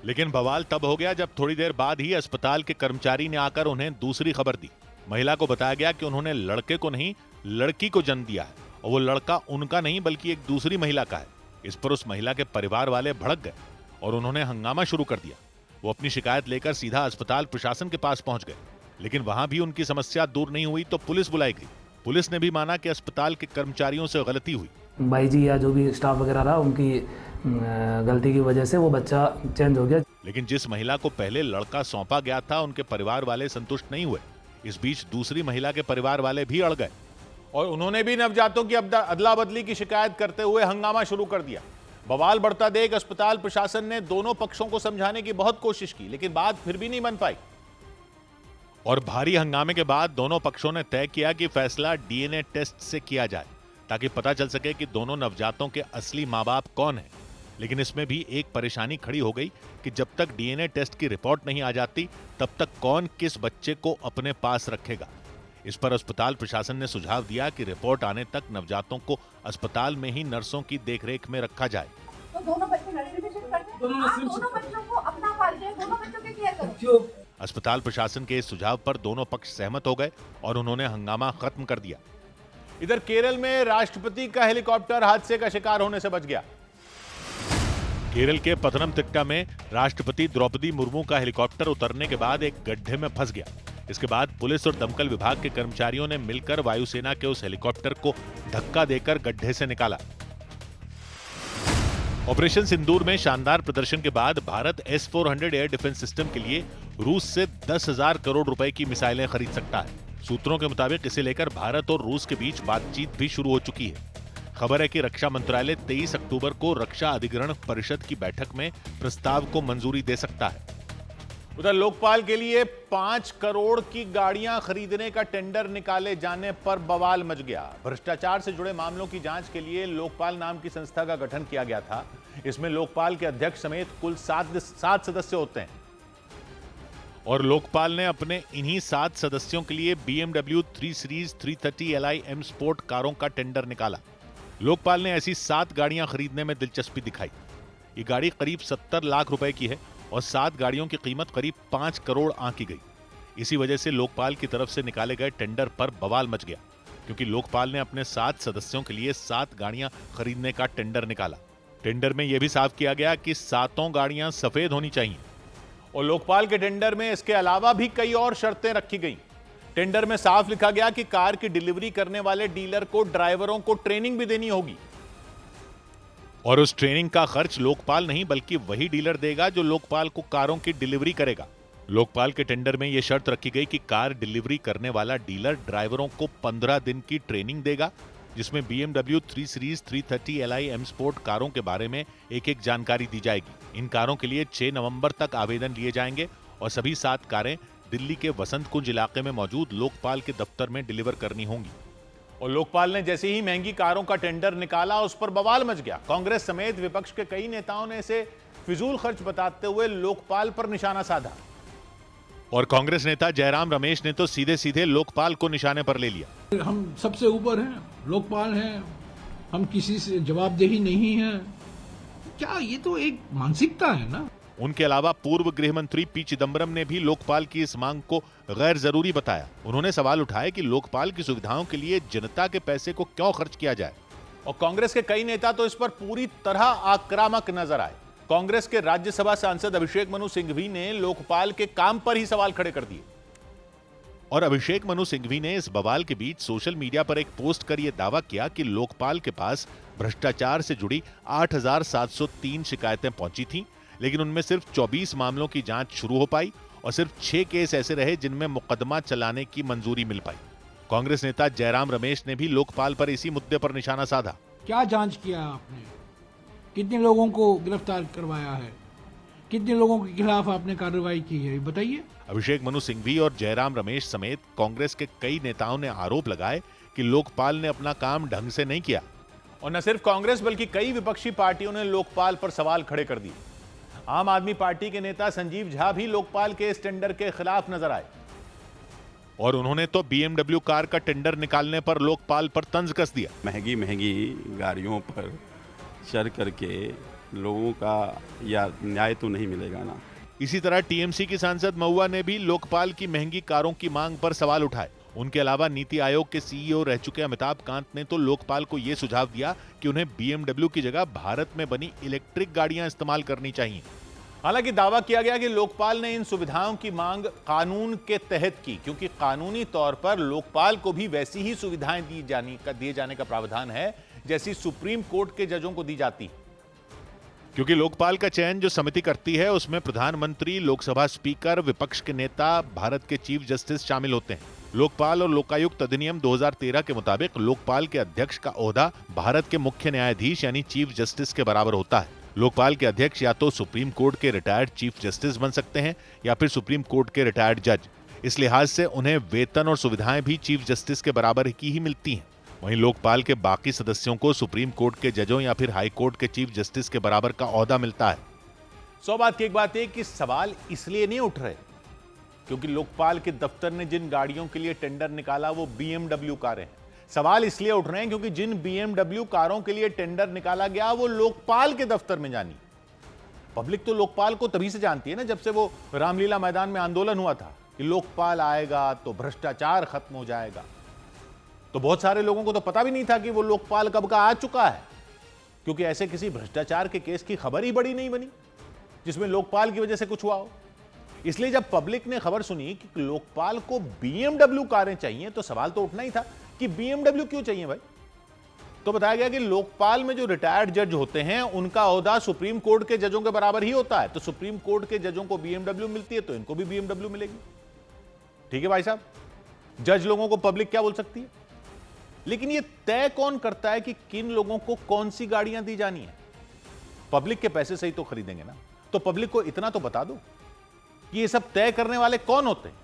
लेकिन बवाल तब हो गया जब थोड़ी देर बाद ही अस्पताल के कर्मचारी ने आकर उन्हें दूसरी खबर दी। महिला को बताया गया कि उन्होंने लड़के को नहीं, लड़की को जन्म दिया है और वो लड़का उनका नहीं बल्कि एक दूसरी महिला का है। इस पर उस महिला के परिवार वाले भड़क गए और उन्होंने हंगामा शुरू कर दिया। वो अपनी शिकायत लेकर सीधा अस्पताल प्रशासन के पास पहुंच गए, लेकिन वहां भी उनकी समस्या दूर नहीं हुई तो पुलिस बुलाई गई। पुलिस ने भी माना कि अस्पताल के कर्मचारियों से गलती हुई। भाई जी या जो भी स्टाफ वगैरह रहा, उनकी गलती की वजह से वो बच्चा चेंज हो गया। लेकिन जिस महिला को पहले लड़का सौंपा गया था उनके परिवार वाले संतुष्ट नहीं हुए। इस बीच दूसरी महिला के परिवार वाले भी अड़ गए और उन्होंने भी नवजातों की अदला बदली की शिकायत करते हुए हंगामा शुरू कर दिया। बवाल बढ़ता देख अस्पताल प्रशासन ने दोनों पक्षों को समझाने की बहुत कोशिश की, लेकिन बात फिर भी नहीं बन पाई। और भारी हंगामे के बाद दोनों पक्षों ने तय किया कि फैसला डीएनए टेस्ट से किया जाए, ताकि पता चल सके कि दोनों नवजातों के असली मां बाप कौन है। लेकिन इसमें भी एक परेशानी खड़ी हो गई कि जब तक डीएनए टेस्ट की रिपोर्ट नहीं आ जाती तब तक कौन किस बच्चे को अपने पास रखेगा। इस पर अस्पताल प्रशासन ने सुझाव दिया कि रिपोर्ट आने तक नवजातों को अस्पताल में ही नर्सों की देखरेख में रखा जाए। तो दोनों बच्चे नर्सरी में शिफ्ट करते हैं, दोनों बच्चों को अपना पालते हैं, दोनों बच्चों की केयर करो। अस्पताल प्रशासन के इस सुझाव पर दोनों पक्ष सहमत हो गए और उन्होंने हंगामा खत्म कर दिया। इधर केरल में राष्ट्रपति का हेलीकॉप्टर हादसे का शिकार होने से बच गया। केरल के पतनमतिट्टा में राष्ट्रपति द्रौपदी मुर्मू का हेलीकॉप्टर उतरने के बाद एक गड्ढे में फंस गया। इसके बाद पुलिस और दमकल विभाग के कर्मचारियों ने मिलकर वायुसेना के उस हेलीकॉप्टर को धक्का देकर गड्ढे से निकाला। ऑपरेशन सिंदूर में शानदार प्रदर्शन के बाद Bharat S-400 air defence system के लिए रूस से 10,000 करोड़ रुपए की मिसाइलें खरीद सकता है। सूत्रों के मुताबिक इसे लेकर भारत और रूस के बीच बातचीत भी शुरू हो चुकी है। खबर है कि रक्षा मंत्रालय 23 अक्टूबर को रक्षा अधिग्रहण परिषद की बैठक में प्रस्ताव को मंजूरी दे सकता है। उधर लोकपाल के लिए 5 करोड़ की गाड़ियां खरीदने का टेंडर निकाले जाने पर बवाल मच गया। भ्रष्टाचार से जुड़े मामलों की जांच के लिए लोकपाल नाम की संस्था का गठन किया गया था। इसमें लोकपाल के अध्यक्ष समेत कुल 7 सदस्य होते हैं और लोकपाल ने अपने इन्हीं 7 सदस्यों के लिए BMW 3 series 330 Li M sport कारों का टेंडर निकाला। लोकपाल ने ऐसी 7 गाड़ियां खरीदने में दिलचस्पी दिखाई। ये गाड़ी करीब 70 लाख रुपए की है और 7 गाड़ियों की कीमत करीब 5 करोड़ आंकी गई। इसी वजह से लोकपाल की तरफ से निकाले गए टेंडर पर बवाल मच गया, क्योंकि लोकपाल ने अपने 7 सदस्यों के लिए 7 गाड़ियां खरीदने का टेंडर निकाला। टेंडर में यह भी साफ किया गया कि 7 गाड़ियां सफेद होनी चाहिए और लोकपाल के टेंडर में इसके अलावा भी कई और शर्तें रखी गई। टेंडर में साफ लिखा गया कि कार की डिलीवरी करने वाले डीलर को ड्राइवरों को ट्रेनिंग भी देनी होगी और उस ट्रेनिंग का खर्च लोकपाल नहीं बल्कि वही डीलर देगा जो लोकपाल को कारों की डिलीवरी करेगा। लोकपाल के टेंडर में यह शर्त रखी गई कि कार डिलीवरी करने वाला डीलर ड्राइवरों को 15 दिन की ट्रेनिंग देगा, जिसमें BMW 3 series 330 Li M sport कारों के बारे में एक जानकारी दी जाएगी। इन कारों के लिए 6 नवंबर तक आवेदन लिए जाएंगे और सभी 7 कारें दिल्ली के वसंत कुंज इलाके में मौजूद लोकपाल के दफ्तर में डिलीवर करनी होंगी। और लोकपाल ने जैसे ही महंगी कारों का टेंडर निकाला उस पर बवाल मच गया। कांग्रेस समेत विपक्ष के कई नेताओं ने इसे फिजूल खर्च बताते हुए लोकपाल पर निशाना साधा और कांग्रेस नेता जयराम रमेश ने तो सीधे सीधे लोकपाल को निशाने पर ले लिया। हम सबसे ऊपर हैं, लोकपाल हैं, हम किसी से जवाबदेही नहीं है। क्या ये तो एक मानसिकता है ना। उनके अलावा पूर्व गृह मंत्री पी चिदम्बरम ने भी लोकपाल की इस मांग को गैर जरूरी बताया। उन्होंने सवाल उठाया कि लोकपाल की सुविधाओं के लिए जनता के पैसे को क्यों खर्च किया जाए। और कांग्रेस के कई नेता तो इस पर पूरी तरह आक्रामक नजर आए। कांग्रेस के राज्यसभा सांसद अभिषेक मनु सिंघवी ने लोकपाल के काम पर ही सवाल खड़े कर दिए। और अभिषेक मनु सिंघवी ने इस बवाल के बीच सोशल मीडिया पर एक पोस्ट कर यह दावा किया कि लोकपाल के पास भ्रष्टाचार से जुड़ी 8,703 शिकायतें पहुंची थीं, लेकिन उनमें सिर्फ 24 मामलों की जांच शुरू हो पाई और सिर्फ 6 केस ऐसे रहे जिनमें मुकदमा चलाने की मंजूरी मिल पाई। कांग्रेस नेता जयराम रमेश ने भी लोकपाल पर इसी मुद्दे पर निशाना साधा। क्या जांच किया आपने? कितने लोगों को गिरफ्तार करवाया है? कितने लोगों के खिलाफ आपने कार्रवाई की है, बताइए। अभिषेक मनु सिंघवी और जयराम रमेश समेत कांग्रेस के कई नेताओं ने आरोप लगाए कि लोकपाल ने अपना काम ढंग से नहीं किया। और न सिर्फ कांग्रेस बल्कि कई विपक्षी पार्टियों ने लोकपाल पर सवाल खड़े कर दिए। आम आदमी पार्टी के नेता संजीव झा भी लोकपाल के इस टेंडर के खिलाफ नजर आए और उन्होंने तो BMW कार का टेंडर निकालने पर लोकपाल पर तंज कस दिया। महंगी महंगी गाड़ियों पर चढ़ करके लोगों का या न्याय तो नहीं मिलेगा ना। इसी तरह टीएमसी की सांसद महुआ ने भी लोकपाल की महंगी कारों की मांग पर सवाल उठाए। उनके अलावा नीति आयोग के CEO रह चुके अमिताभ कांत ने तो लोकपाल को यह सुझाव दिया कि उन्हें BMW की जगह भारत में बनी इलेक्ट्रिक गाड़ियां इस्तेमाल करनी चाहिए। हालांकि दावा किया गया कि लोकपाल ने इन सुविधाओं की मांग कानून के तहत की, क्योंकि कानूनी तौर पर लोकपाल को भी वैसी ही सुविधाएं दिए जाने का प्रावधान है जैसी सुप्रीम कोर्ट के जजों को दी जाती है। क्योंकि लोकपाल का चयन जो समिति करती है उसमें प्रधानमंत्री, लोकसभा स्पीकर, विपक्ष के नेता, भारत के चीफ जस्टिस शामिल होते हैं। लोकपाल और लोकायुक्त अधिनियम 2013 के मुताबिक लोकपाल के अध्यक्ष का ओहदा भारत के मुख्य न्यायाधीश यानी चीफ जस्टिस के बराबर होता है। लोकपाल के अध्यक्ष या तो सुप्रीम कोर्ट के रिटायर्ड चीफ जस्टिस बन सकते हैं या फिर सुप्रीम कोर्ट के रिटायर्ड जज। इस लिहाज से उन्हें वेतन और सुविधाएं भी चीफ जस्टिस के बराबर की ही मिलती हैं। वहीं लोकपाल के बाकी सदस्यों को सुप्रीम कोर्ट के जजों या फिर हाई कोर्ट के चीफ जस्टिस के बराबर का ओहदा मिलता है। 100 बात की एक बात है कि सवाल इसलिए नहीं उठ रहे क्योंकि लोकपाल के दफ्तर ने जिन गाड़ियों के लिए टेंडर निकाला वो BMW कारें हैं। सवाल इसलिए उठ रहे हैं क्योंकि जिन BMW कारों के लिए टेंडर निकाला गया वो लोकपाल के दफ्तर में जानी। पब्लिक तो लोकपाल को तभी से जानती है ना जब से वो रामलीला मैदान में आंदोलन हुआ था कि लोकपाल आएगा तो भ्रष्टाचार खत्म हो जाएगा। तो बहुत सारे लोगों को तो पता भी नहीं था कि वो लोकपाल कब का आ चुका है, क्योंकि ऐसे किसी भ्रष्टाचार के केस की खबर ही बड़ी नहीं बनी जिसमें लोकपाल की वजह से कुछ हुआ हो। इसलिए जब पब्लिक ने खबर सुनी कि लोकपाल को BMW कारें चाहिए तो सवाल तो उठना ही था कि BMW क्यों चाहिए भाई। तो बताया गया कि लोकपाल में जो रिटायर्ड जज होते हैं उनका ओहदा सुप्रीम कोर्ट के जजों के बराबर ही होता है। तो सुप्रीम कोर्ट के जजों को BMW मिलती है तो इनको भी BMW मिलेगी। ठीक है भाई साहब, जज लोगों को पब्लिक क्या बोल सकती है, लेकिन यह तय कौन करता है कि किन लोगों को कौन सी गाड़ियां दी जानी है। पब्लिक के पैसे से ही तो खरीदेंगे ना, तो पब्लिक को इतना तो बता दो कि ये सब तय करने वाले कौन होते हैं।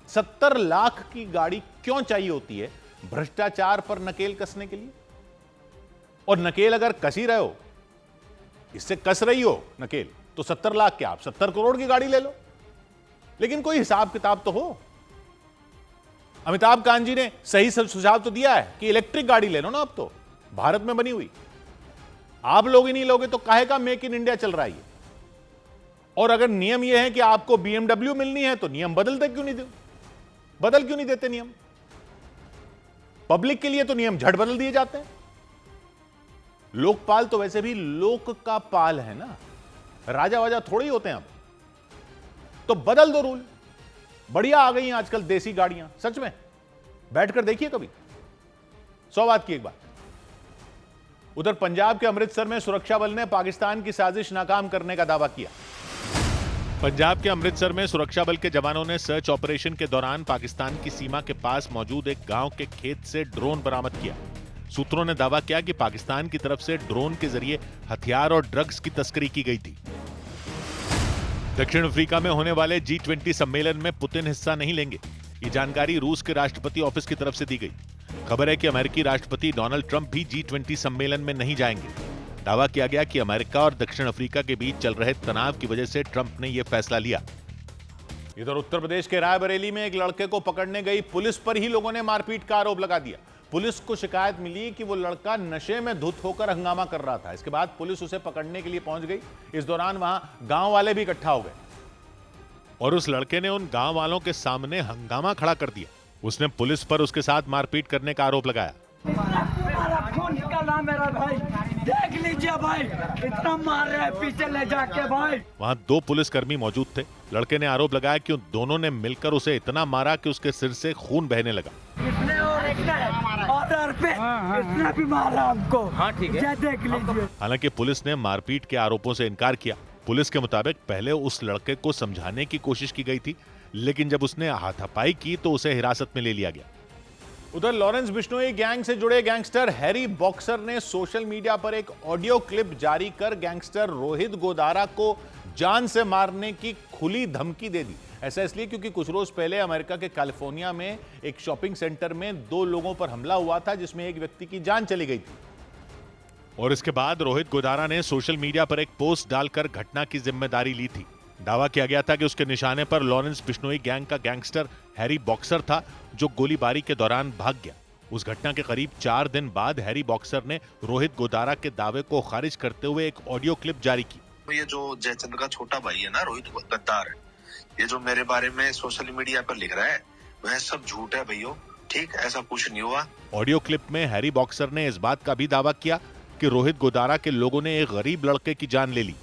70 लाख की गाड़ी क्यों चाहिए होती है? भ्रष्टाचार पर नकेल कसने के लिए। और नकेल अगर कस ही रहे हो, इससे कस रही हो नकेल, तो 70 लाख क्या, आप 70 करोड़ की गाड़ी ले लो, लेकिन कोई हिसाब किताब तो हो। अमिताभ कांत जी ने सही सुझाव तो दिया है कि इलेक्ट्रिक गाड़ी ले लो ना, अब तो भारत में बनी हुई। आप लोग ही नहीं लोगे तो काहे का मेक इन इंडिया चल रहा है। और अगर नियम यह है कि आपको BMW मिलनी है तो नियम क्यों नहीं बदल क्यों नहीं देते नियम? पब्लिक के लिए तो नियम झट बदल दिए जाते हैं। लोकपाल तो वैसे भी लोक का पाल है ना, राजा वाजा थोड़े ही होते हैं। अब तो बदल दो रूल। बढ़िया आ गई हैं आजकल देसी गाड़ियां, सच में बैठकर देखिए कभी। 100 बात की एक बात। उधर पंजाब के अमृतसर में सुरक्षा बल ने पाकिस्तान की साजिश नाकाम करने का दावा किया। पंजाब के अमृतसर में सुरक्षा बल के जवानों ने सर्च ऑपरेशन के दौरान पाकिस्तान की सीमा के पास मौजूद एक गांव के खेत से ड्रोन बरामद किया। सूत्रों ने दावा किया कि पाकिस्तान की तरफ से ड्रोन के जरिए हथियार और ड्रग्स की तस्करी की गई थी। दक्षिण अफ्रीका में होने वाले G20 सम्मेलन में पुतिन हिस्सा नहीं लेंगे। ये जानकारी रूस के राष्ट्रपति ऑफिस की तरफ से दी गई। खबर है कि अमेरिकी राष्ट्रपति डोनाल्ड ट्रंप भी G20 सम्मेलन में नहीं जाएंगे। दावा किया गया कि अमेरिका और दक्षिण अफ्रीका के बीच चल रहे तनाव की वजह से ट्रंप ने यह फैसला लिया। इधर उत्तर प्रदेश के रायबरेली में एक लड़के को पकड़ने गई पुलिस पर ही लोगों ने मारपीट का आरोप लगा दिया। पुलिस को शिकायत मिली कि वो लड़का नशे में धुत होकर हंगामा कर रहा था। इसके बाद पुलिस उसे पकड़ने के लिए पहुंच गई। इस दौरान वहां गांव वाले भी इकट्ठा हो गए और उस लड़के ने उन गांव वालों के सामने हंगामा खड़ा कर दिया। उसने पुलिस पर उसके साथ मारपीट करने का आरोप लगाया। रहा मेरा भाई, देख लीजिए भाई, इतना मार रहा है पीछे ले जाके भाई। वहां 2 पुलिसकर्मी मौजूद थे। लड़के ने आरोप लगाया कि उन दोनों ने मिलकर उसे इतना मारा कि उसके सिर से खून बहने लगा। इसने और इसने ऑर्डर पे इसने भी मारा हमको। हाँ ठीक है, देख लीजिए। हालांकि पुलिस ने मारपीट के आरोपों से इनकार किया। पुलिस के मुताबिक पहले उस लड़के को समझाने की कोशिश की गई थी, लेकिन जब उसने हाथापाई की तो उसे हिरासत में ले लिया गया। उधर लॉरेंस बिश्नोई गैंग से जुड़े गैंगस्टर हैरी बॉक्सर ने सोशल मीडिया पर एक ऑडियो क्लिप जारी कर गैंगस्टर रोहित गोदारा को जान से मारने की खुली धमकी दे दी। ऐसा इसलिए क्योंकि कुछ रोज पहले अमेरिका के कैलिफोर्निया में एक शॉपिंग सेंटर में 2 लोगों पर हमला हुआ था, जिसमें एक व्यक्ति की जान चली गई थी। और इसके बाद रोहित गोदारा ने सोशल मीडिया पर एक पोस्ट डालकर घटना की जिम्मेदारी ली थी। दावा किया गया था कि उसके निशाने पर लॉरेंस बिश्नोई गैंग का गैंगस्टर हैरी बॉक्सर था, जो गोलीबारी के दौरान भाग गया। उस घटना के करीब 4 दिन बाद हैरी बॉक्सर ने रोहित गोदारा के दावे को खारिज करते हुए एक ऑडियो क्लिप जारी की। ये जो जयचंद का छोटा भाई है ना, रोहित गद्दार, ये जो मेरे बारे में सोशल मीडिया पर लिख रहा है वह सब झूठ है भैया, ठीक, ऐसा कुछ नहीं हुआ। ऑडियो क्लिप में हैरी बॉक्सर ने इस बात का भी दावा किया कि रोहित गोदारा के लोगों ने एक गरीब लड़के की जान ले ली।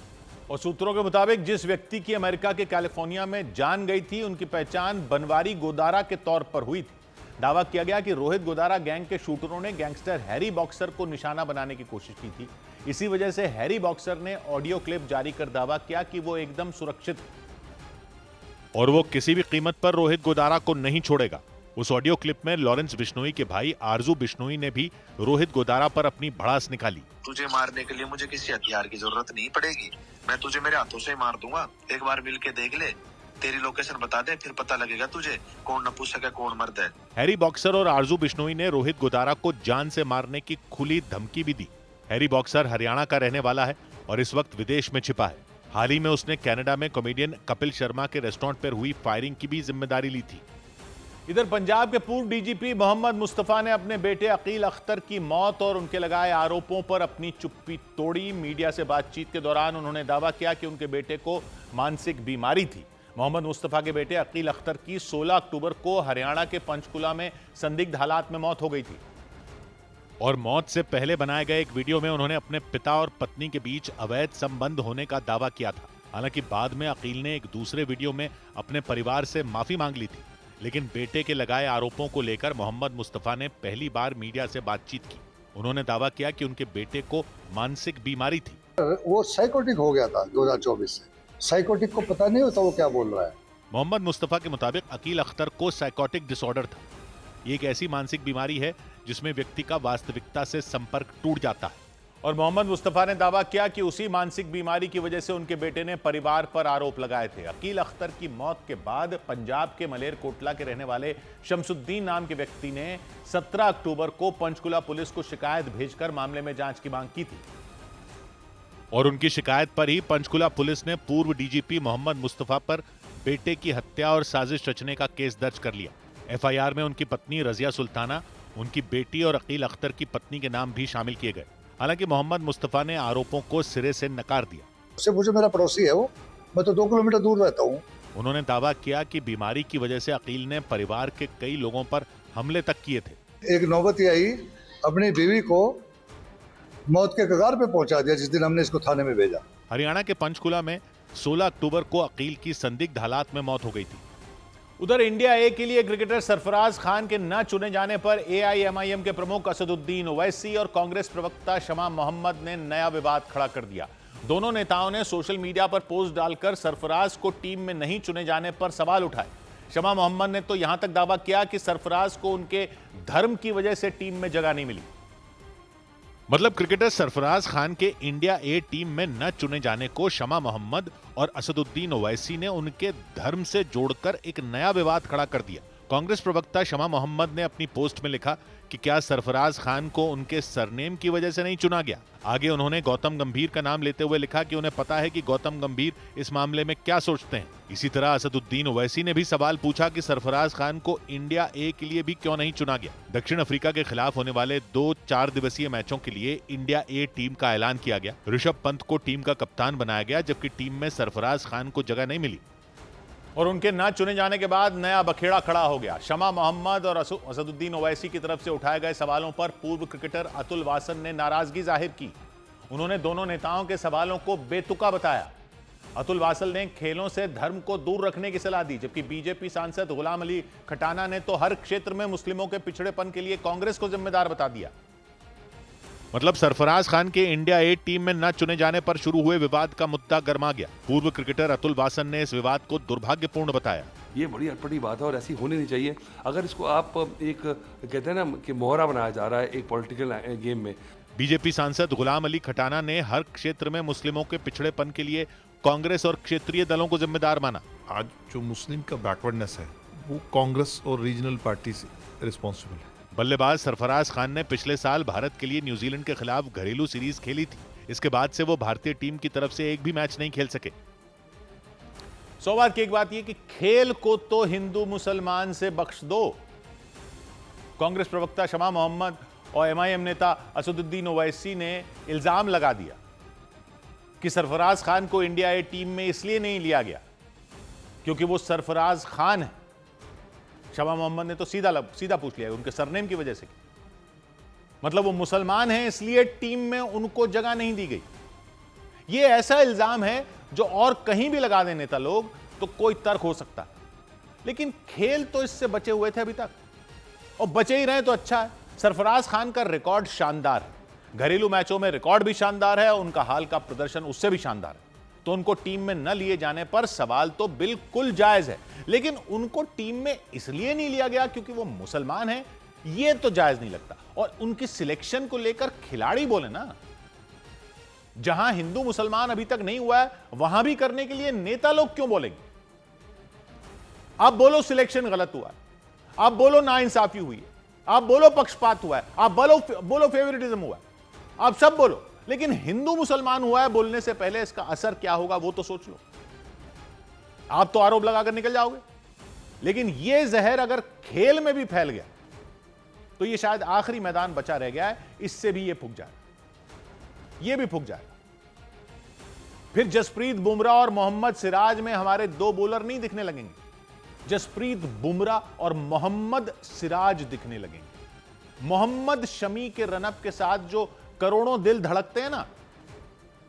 और सूत्रों के मुताबिक जिस व्यक्ति की अमेरिका के कैलिफोर्निया में जान गई थी, उनकी पहचान बनवारी गोदारा के तौर पर हुई थी। दावा किया गया कि रोहित गोदारा गैंग के शूटरों ने गैंगस्टर हैरी बॉक्सर को निशाना बनाने की कोशिश की थी। इसी वजह से हैरी बॉक्सर ने ऑडियो क्लिप जारी कर दावा किया कि वो एकदम सुरक्षित है और वो किसी भी कीमत पर रोहित गोदारा को नहीं छोड़ेगा। उस ऑडियो क्लिप में लॉरेंस बिश्नोई के भाई आरजू बिश्नोई ने भी रोहित गोदारा पर अपनी भड़ास निकाली। तुझे मारने के लिए मुझे किसी हथियार की जरूरत नहीं पड़ेगी, मैं तुझे मेरे हाथों से मार दूंगा। एक बार मिल के देख ले, तेरी लोकेशन बता दे, फिर पता लगेगा तुझे कौन नपुंसक है कौन मर्द है। हैरी बॉक्सर और आरजू बिश्नोई ने रोहित गोदारा को जान से मारने की खुली धमकी भी दी। हैरी बॉक्सर हरियाणा का रहने वाला है और इस वक्त विदेश में छिपा है। हाल ही में उसने कनाडा में कॉमेडियन कपिल शर्मा के रेस्टोरेंट पर हुई फायरिंग की भी जिम्मेदारी ली थी। इधर पंजाब के पूर्व डीजीपी मोहम्मद मुस्तफा ने अपने बेटे अकील अख्तर की मौत और उनके लगाए आरोपों पर अपनी चुप्पी तोड़ी। मीडिया से बातचीत के दौरान उन्होंने दावा किया कि उनके बेटे को मानसिक बीमारी थी। मोहम्मद मुस्तफा के बेटे अकील अख्तर की 16 अक्टूबर को हरियाणा के पंचकुला में संदिग्ध हालात में मौत हो गई थी और मौत से पहले बनाए गए एक वीडियो में उन्होंने अपने पिता और पत्नी के बीच अवैध संबंध होने का दावा किया था। हालांकि बाद में अकील ने एक दूसरे वीडियो में अपने परिवार से माफी मांग ली थी, लेकिन बेटे के लगाए आरोपों को लेकर मोहम्मद मुस्तफा ने पहली बार मीडिया से बातचीत की। उन्होंने दावा किया कि उनके बेटे को मानसिक बीमारी थी। वो साइकोटिक हो गया था 2024 से। साइकोटिक को पता नहीं होता वो क्या बोल रहा है। मोहम्मद मुस्तफा के मुताबिक अकील अख्तर को साइकोटिक डिसऑर्डर था। ये एक ऐसी मानसिक बीमारी है जिसमें व्यक्ति का वास्तविकता से संपर्क टूट जाता है। और मोहम्मद मुस्तफा ने दावा किया कि उसी मानसिक बीमारी की वजह से उनके बेटे ने परिवार पर आरोप लगाए थे। अकील अख्तर की मौत के बाद पंजाब के मलेरकोटला के रहने वाले शमसुद्दीन नाम के व्यक्ति ने 17 अक्टूबर को पंचकुला पुलिस को शिकायत भेजकर मामले में जांच की मांग की थी और उनकी शिकायत पर ही पंचकुला पुलिस ने पूर्व डीजीपी मोहम्मद मुस्तफा पर बेटे की हत्या और साजिश रचने का केस दर्ज कर लिया। एफआईआर में उनकी पत्नी रजिया सुल्ताना, उनकी बेटी और अकील अख्तर की पत्नी के नाम भी शामिल किए गए। हालांकि मोहम्मद मुस्तफा ने आरोपों को सिरे से नकार दिया। उससे मुझे मेरा पड़ोसी है वो, मैं तो 2 किलोमीटर दूर रहता हूँ। उन्होंने दावा किया कि बीमारी की वजह से अकील ने परिवार के कई लोगों पर हमले तक किए थे। एक नौबत आई, अपनी बीवी को मौत के कगार पे पहुंचा दिया जिस दिन हमने इसको थाने में भेजा। हरियाणा के पंचकुला में 16 अक्टूबर को अकील की संदिग्ध हालात में मौत हो गई थी। उधर इंडिया ए के लिए क्रिकेटर सरफराज खान के न चुने जाने पर एआईएमआईएम के प्रमुख असदुद्दीन ओवैसी और कांग्रेस प्रवक्ता शमा मोहम्मद ने नया विवाद खड़ा कर दिया। दोनों नेताओं ने सोशल मीडिया पर पोस्ट डालकर सरफराज को टीम में नहीं चुने जाने पर सवाल उठाए। शमा मोहम्मद ने तो यहां तक दावा किया कि सरफराज को उनके धर्म की वजह से टीम में जगह नहीं मिली। मतलब क्रिकेटर सरफराज खान के इंडिया ए टीम में न चुने जाने को शमा मोहम्मद और असदुद्दीन ओवैसी ने उनके धर्म से जोड़कर एक नया विवाद खड़ा कर दिया। कांग्रेस प्रवक्ता शमा मोहम्मद ने अपनी पोस्ट में लिखा कि क्या सरफराज खान को उनके सरनेम की वजह से नहीं चुना गया। आगे उन्होंने गौतम गंभीर का नाम लेते हुए लिखा कि उन्हें पता है कि गौतम गंभीर इस मामले में क्या सोचते हैं। इसी तरह असदुद्दीन ओवैसी ने भी सवाल पूछा कि सरफराज खान को इंडिया ए के लिए भी क्यों नहीं चुना गया। दक्षिण अफ्रीका के खिलाफ होने वाले 2 4 दिवसीय मैचों के लिए इंडिया ए टीम का ऐलान किया गया। ऋषभ पंत को टीम का कप्तान बनाया गया, जबकि टीम में सरफराज खान को जगह नहीं मिली। और उनके न चुने जाने के बाद नया बखेड़ा खड़ा हो गया। शमा मोहम्मद और असदुद्दीन ओवैसी की तरफ से उठाए गए सवालों पर पूर्व क्रिकेटर अतुल वासन ने नाराजगी जाहिर की। उन्होंने दोनों नेताओं के सवालों को बेतुका बताया। अतुल वासल ने खेलों से धर्म को दूर रखने की सलाह दी, जबकि बीजेपी सांसद गुलाम अली खटाना ने तो हर क्षेत्र में मुस्लिमों के पिछड़ेपन के लिए कांग्रेस को जिम्मेदार बता दिया। मतलब सरफराज खान के इंडिया ए टीम में न चुने जाने पर शुरू हुए विवाद का मुद्दा गर्मा गया। पूर्व क्रिकेटर अतुल वासन ने इस विवाद को दुर्भाग्यपूर्ण बताया। ये बड़ी अटपटी बात है और ऐसी होनी नहीं चाहिए। अगर इसको आप एक कहते हैं ना कि मोहरा बनाया जा रहा है एक पॉलिटिकल गेम में। बीजेपी सांसद गुलाम अली खटाना ने हर क्षेत्र में मुस्लिमों के पिछड़ेपन के लिए कांग्रेस और क्षेत्रीय दलों को जिम्मेदार माना। आज जो मुस्लिम का बैकवर्डनेस है वो कांग्रेस और रीजनल पार्टी से रिस्पॉन्सिबल है। बल्लेबाज सरफराज खान ने पिछले साल भारत के लिए न्यूजीलैंड के खिलाफ घरेलू सीरीज खेली थी। इसके बाद से वो भारतीय टीम की तरफ से एक भी मैच नहीं खेल सके। सौभाग्य की एक बात यह कि खेल को तो हिंदू मुसलमान से बख्श दो। कांग्रेस प्रवक्ता शमा मोहम्मद और एमआईएम नेता असदुद्दीन ओवैसी ने इल्जाम लगा दिया कि सरफराज खान को इंडिया ए टीम में इसलिए नहीं लिया गया क्योंकि वो सरफराज खान है। शमा मोहम्मद ने तो सीधा पूछ लिया उनके सरनेम की वजह से, मतलब वो मुसलमान हैं इसलिए टीम में उनको जगह नहीं दी गई। ये ऐसा इल्जाम है जो और कहीं भी लगा दें नेता लोग तो कोई तर्क हो सकता, लेकिन खेल तो इससे बचे हुए थे अभी तक, और बचे ही रहे तो अच्छा है। सरफराज खान का रिकॉर्ड शानदार है, घरेलू मैचों में रिकॉर्ड भी शानदार है, उनका हाल का प्रदर्शन उससे भी शानदार है। तो उनको टीम में न लिए जाने पर सवाल तो बिल्कुल जायज है, लेकिन उनको टीम में इसलिए नहीं लिया गया क्योंकि वो मुसलमान हैं, ये तो जायज नहीं लगता। और उनकी सिलेक्शन को लेकर खिलाड़ी बोले ना, जहां हिंदू मुसलमान अभी तक नहीं हुआ है वहां भी करने के लिए नेता लोग क्यों बोलेंगे? आप बोलो सिलेक्शन गलत हुआ है, आप बोलो नाइंसाफी हुई है, आप बोलो पक्षपात हुआ है, आप बोलो फेवरेटिज्म हुआ है, आप सब बोलो, लेकिन हिंदू मुसलमान हुआ है बोलने से पहले इसका असर क्या होगा वो तो सोच लो। आप तो आरोप लगाकर निकल जाओगे, लेकिन यह जहर अगर खेल में भी फैल गया तो यह शायद आखिरी मैदान बचा रह गया है, इससे भी यह फूक जाएगा, यह भी फूक जाएगा। फिर जसप्रीत बुमराह और मोहम्मद सिराज में हमारे दो बॉलर नहीं दिखने लगेंगे, जसप्रीत बुमराह और मोहम्मद सिराज दिखने लगेंगे। मोहम्मद शमी के रनअप के साथ जो करोड़ों दिल धड़कते हैं ना,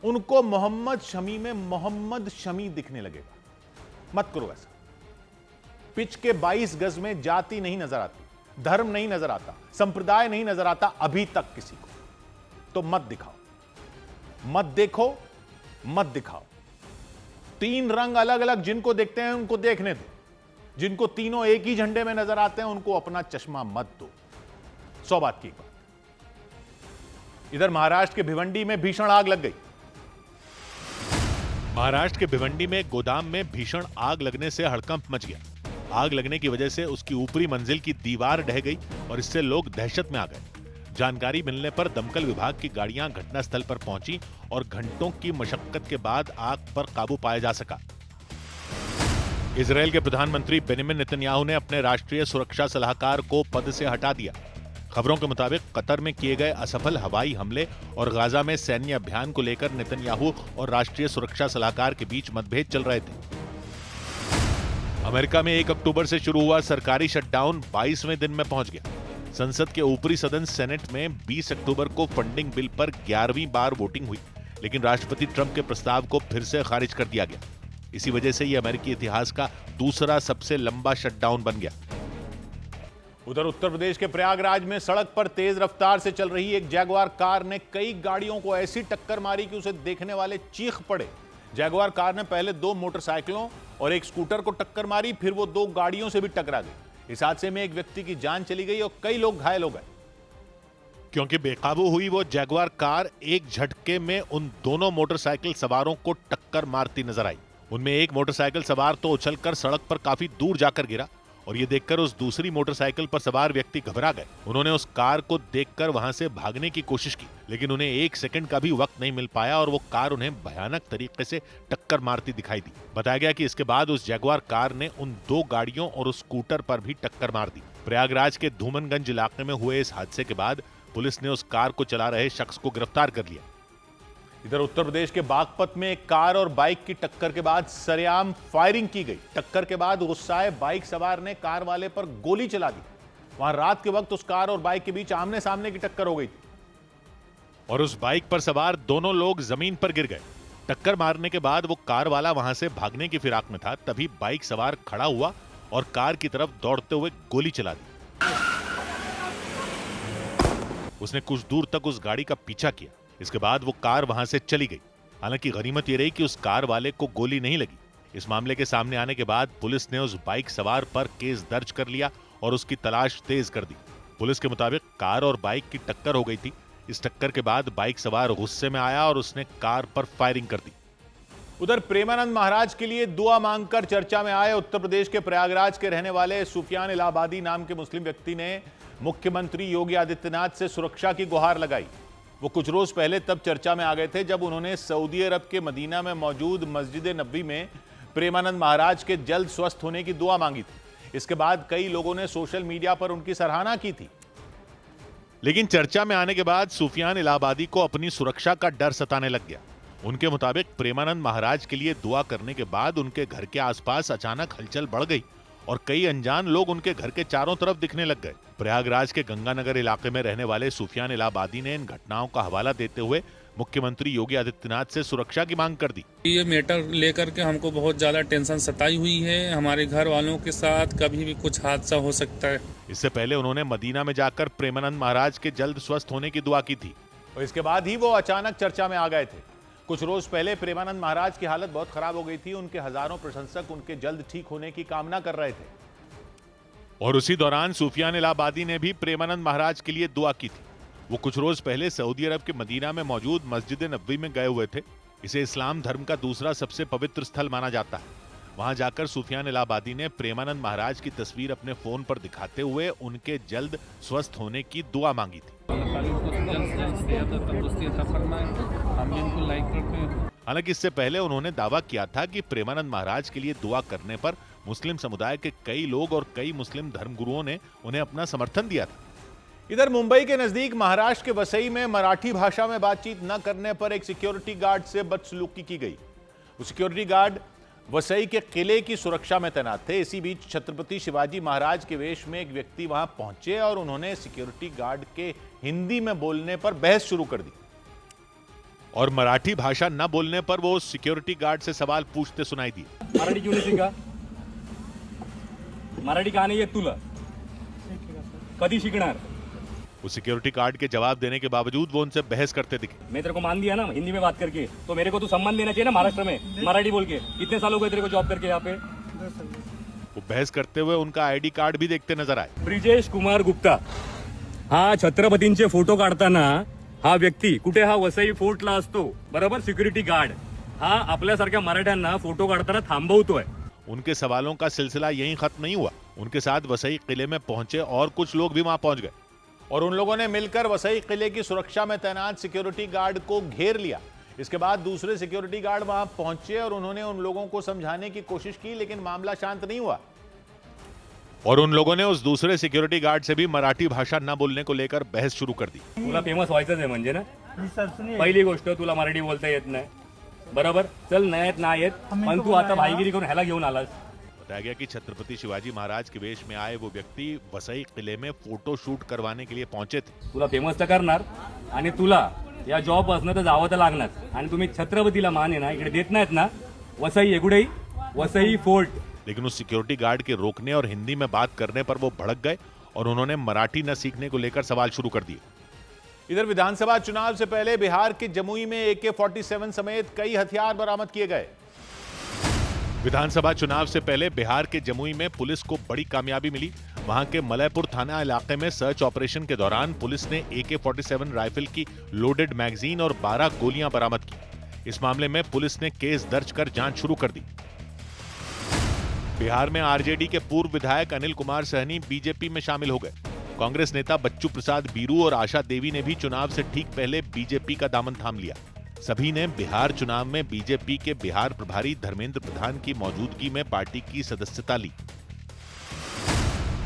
उनको मोहम्मद शमी में मोहम्मद शमी दिखने लगेगा। मत करो ऐसा। पिच के 22 गज में जाति नहीं नजर आती, धर्म नहीं नजर आता, संप्रदाय नहीं नजर आता अभी तक किसी को, तो मत दिखाओ, मत देखो, मत दिखाओ। तीन रंग अलग अलग जिनको देखते हैं उनको देखने दो, जिनको तीनों एक ही झंडे में नजर आते हैं उनको अपना चश्मा मत दो। 100 बात की बात। इधर महाराष्ट्र के भिवंडी में भीषण आग लग गई। महाराष्ट्र के भिवंडी में गोदाम में भीषण आग लगने से हड़कंप मच गया। आग लगने की वजह से उसकी ऊपरी मंजिल की दीवार ढह गई और इससे लोग दहशत में आ गए। जानकारी मिलने पर दमकल विभाग की गाड़ियां घटनास्थल पर पहुंची और घंटों की मशक्कत के बाद आग पर काबू पाया जा सका। इजरायल के प्रधानमंत्री बेंजामिन नेतन्याहू ने अपने राष्ट्रीय सुरक्षा सलाहकार को पद से हटा दिया। खबरों के मुताबिक कतर में किए गए असफल हवाई हमले और गाजा में सैन्य अभियान को लेकर नेतन्याहू और राष्ट्रीय सुरक्षा सलाहकार के बीच मतभेद चल रहे थे। अमेरिका में 1 अक्टूबर से शुरू हुआ सरकारी शटडाउन 22वें दिन में पहुंच गया। संसद के ऊपरी सदन सेनेट में 20 अक्टूबर को फंडिंग बिल पर 11वीं बार वोटिंग हुई, लेकिन राष्ट्रपति ट्रंप के प्रस्ताव को फिर से खारिज कर दिया गया। इसी वजह से यह अमेरिकी इतिहास का दूसरा सबसे लंबा शटडाउन बन गया। उधर उत्तर प्रदेश के प्रयागराज में सड़क पर तेज रफ्तार से चल रही एक जैगुआर कार ने कई गाड़ियों को ऐसी टक्कर मारी कि उसे देखने वाले चीख पड़े। जैगुआर कार ने पहले 2 मोटरसाइकिलों और एक स्कूटर को टक्कर मारी, फिर वो 2 गाड़ियों से भी टकरा गई। इस हादसे में एक व्यक्ति की जान चली गई और कई लोग घायल हो गए। क्योंकि बेकाबू हुई वो जैगुआर कार एक झटके में उन दोनों मोटरसाइकिल सवारों को टक्कर मारती नजर आई। उनमें एक मोटरसाइकिल सवार तो उछलकर सड़क पर काफी दूर जाकर गिरा और ये देखकर उस दूसरी मोटरसाइकिल पर सवार व्यक्ति घबरा गए। उन्होंने उस कार को देखकर वहां से भागने की कोशिश की, लेकिन उन्हें 1 सेकंड का भी वक्त नहीं मिल पाया और वो कार उन्हें भयानक तरीके से टक्कर मारती दिखाई दी। बताया गया कि इसके बाद उस जैगुआर कार ने उन 2 गाड़ियों और उस स्कूटर पर भी टक्कर मार दी। प्रयागराज के धूमनगंज इलाके में हुए इस हादसे के बाद पुलिस ने उस कार को चला रहे शख्स को गिरफ्तार कर लिया। इधर उत्तर प्रदेश के बागपत में एक कार और बाइक की टक्कर के बाद सरेआम फायरिंग की गई। टक्कर के बाद गुस्साए बाइक सवार ने कार वाले पर गोली चला दी। वहां रात के वक्त उस कार और बाइक के बीच आमने सामने की टक्कर हो गई थी और उस बाइक पर सवार दोनों लोग जमीन पर गिर गए। टक्कर मारने के बाद वो कार वाला वहां से भागने की फिराक में था, तभी बाइक सवार खड़ा हुआ और कार की तरफ दौड़ते हुए गोली चला दी। उसने कुछ दूर तक उस गाड़ी का पीछा किया। इसके बाद वो कार वहां से चली गई। हालांकि गनीमत ये रही कि उस कार वाले को गोली नहीं लगी। इस मामले के सामने आने के बाद पुलिस ने उस बाइक सवार पर केस दर्ज कर लिया और उसकी तलाश तेज कर दी। पुलिस के मुताबिक कार और बाइक की टक्कर हो गई थी। इस टक्कर के बाद बाइक सवार गुस्से में आया और उसने कार पर फायरिंग कर दी। उधर प्रेमानंद महाराज के लिए दुआ मांगकर चर्चा में आए उत्तर प्रदेश के प्रयागराज के रहने वाले सुफियान इलाहाबादी नाम के मुस्लिम व्यक्ति ने मुख्यमंत्री योगी आदित्यनाथ से सुरक्षा की गुहार लगाई। वो कुछ रोज पहले तब चर्चा में आ गए थे जब उन्होंने सऊदी अरब के मदीना में मौजूद मस्जिद नबवी में प्रेमानंद महाराज के जल्द स्वस्थ होने की दुआ मांगी थी। इसके बाद कई लोगों ने सोशल मीडिया पर उनकी सराहना की थी। लेकिन चर्चा में आने के बाद सुफियान इलाहाबादी को अपनी सुरक्षा का डर सताने लग गया। उनके मुताबिक प्रेमानंद महाराज के लिए दुआ करने के बाद उनके घर के आसपास अचानक हलचल बढ़ गई और कई अनजान लोग उनके घर के चारों तरफ दिखने लग गए। प्रयागराज के गंगानगर इलाके में रहने वाले सुफियान इलाहाबादी ने इन घटनाओं का हवाला देते हुए मुख्यमंत्री योगी आदित्यनाथ से सुरक्षा की मांग कर दी। ये मैटर लेकर के हमको बहुत ज्यादा टेंशन सताई हुई है। हमारे घर वालों के साथ कभी भी कुछ हादसा हो सकता है। इससे पहले उन्होंने मदीना में जाकर प्रेमानंद महाराज के जल्द स्वस्थ होने की दुआ की थी और इसके बाद ही वो अचानक चर्चा में आ गए थे। कुछ रोज पहले प्रेमानंद महाराज की हालत बहुत खराब हो गई थी। उनके हजारों प्रशंसक उनके जल्द ठीक होने की कामना कर रहे थे और उसी दौरान सुफियान इलाहाबादी ने भी प्रेमानंद महाराज के लिए दुआ की थी। वो कुछ रोज पहले सऊदी अरब के मदीना में मौजूद मस्जिद नबवी में गए हुए थे। इसे इस्लाम धर्म का दूसरा सबसे पवित्र स्थल माना जाता है। वहां जाकर सुफियान इलाहाबादी ने प्रेमानंद महाराज की तस्वीर अपने फोन पर दिखाते हुए उनके जल्द स्वस्थ होने की दुआ मांगी थी। हालांकि इससे पहले उन्होंने दावा किया था कि प्रेमानंद महाराज के लिए दुआ करने पर मुस्लिम समुदाय के कई लोग और कई मुस्लिम धर्मगुरुओं ने उन्हें अपना समर्थन दिया था। इधर मुंबई के नजदीक महाराष्ट्र के वसई में मराठी भाषा में बातचीत न करने पर एक सिक्योरिटी गार्ड से बदसलूकी की गई। वो सिक्योरिटी गार्ड वसई के किले की सुरक्षा में तैनात थे। इसी बीच छत्रपति शिवाजी महाराज के वेश में एक व्यक्ति वहां पहुंचे और उन्होंने सिक्योरिटी गार्ड के हिंदी में बोलने पर बहस शुरू कर दी और मराठी भाषा न बोलने पर वो सिक्योरिटी गार्ड से सवाल पूछते सुनाई दिए। मराठी क्यों नहीं शिका? मराठी का नाही येत तुला? कधी शिकणार? वो सिक्योरिटी गार्ड के जवाब देने के बावजूद वो उनसे बहस करते दिखे। मैं तेरे को मान दिया ना हिंदी में बात करके, तो मेरे को तो सम्मान देना चाहिए ना महाराष्ट्र में मराठी बोल के। कितने साल हो गए तेरे को जॉब करके यहाँ पे? वो बहस करते हुए उनका आईडी कार्ड भी देखते नजर आए। ब्रिजेश कुमार गुप्ता हा छत्रपतींचे फोटो काढताना हा व्यक्ती कुठे हा वसई फोर्टला असतो बरोबर, सिक्युरिटी गार्ड हा आपल्यासारख्या मराठ्यांना फोटो काढताना थांबवतोय। उनके सवालों का सिलसिला यहीं खत्म नहीं हुआ। उनके साथ वसई किले में पहुंचे और कुछ लोग भी वहां पहुंच गए और उन लोगों ने मिलकर वसई किले की सुरक्षा में तैनात सिक्योरिटी गार्ड को घेर लिया। इसके बाद दूसरे सिक्योरिटी गार्ड वहां पहुंचे और उन्होंने उन लोगों को समझाने की कोशिश की, लेकिन मामला शांत नहीं हुआ और उन लोगों ने उस दूसरे सिक्योरिटी गार्ड से भी मराठी भाषा न बोलने को लेकर बहस शुरू कर दी। तुला फेमस व्हायचंच आहे म्हणजे ना, पहिली गोष्ट तुला मराठी बोलता येत नाही बरोबर, चल नाही येत पण तू आता भाईगिरी करून ह्याला घेऊन आलास। बताया गया कि छत्रपति शिवाजी महाराज के वेश में आए वो व्यक्ति वसई किले में फोटो शूट करवाने के लिए पहुंचे थे। तुला फेमस तर करणार आणि तुला या जॉब असणं तर जावं तर लागणार आणि तुम्ही छत्रपतीला मान आहे ना इकडे देत नाहीत ना, वसई एगुडई वसई फोर्ट। लेकिन उस सिक्योरिटी गार्ड के रोकने और हिंदी में बात करने पर वो भड़क गए और उन्होंने मराठी न सीखने को लेकर सवाल शुरू कर दिए। इधर विधानसभा चुनाव से पहले बिहार के जमुई में AK-47 समेत कई हथियार बरामद किए गए। विधानसभा चुनाव से पहले बिहार के जमुई में पुलिस को बड़ी कामयाबी मिली। वहां के मलयपुर थाना इलाके में सर्च ऑपरेशन के दौरान पुलिस ने AK-47 राइफल की लोडेड मैगजीन और 12 गोलियां बरामद की। इस मामले में पुलिस ने केस दर्ज कर जांच शुरू कर दी। बिहार में आरजेडी के पूर्व विधायक अनिल कुमार सहनी बीजेपी में शामिल हो गए। कांग्रेस नेता बच्चू प्रसाद बीरू और आशा देवी ने भी चुनाव से ठीक पहले बीजेपी का दामन थाम लिया। सभी ने बिहार चुनाव में बीजेपी के बिहार प्रभारी धर्मेंद्र प्रधान की मौजूदगी में पार्टी की सदस्यता ली।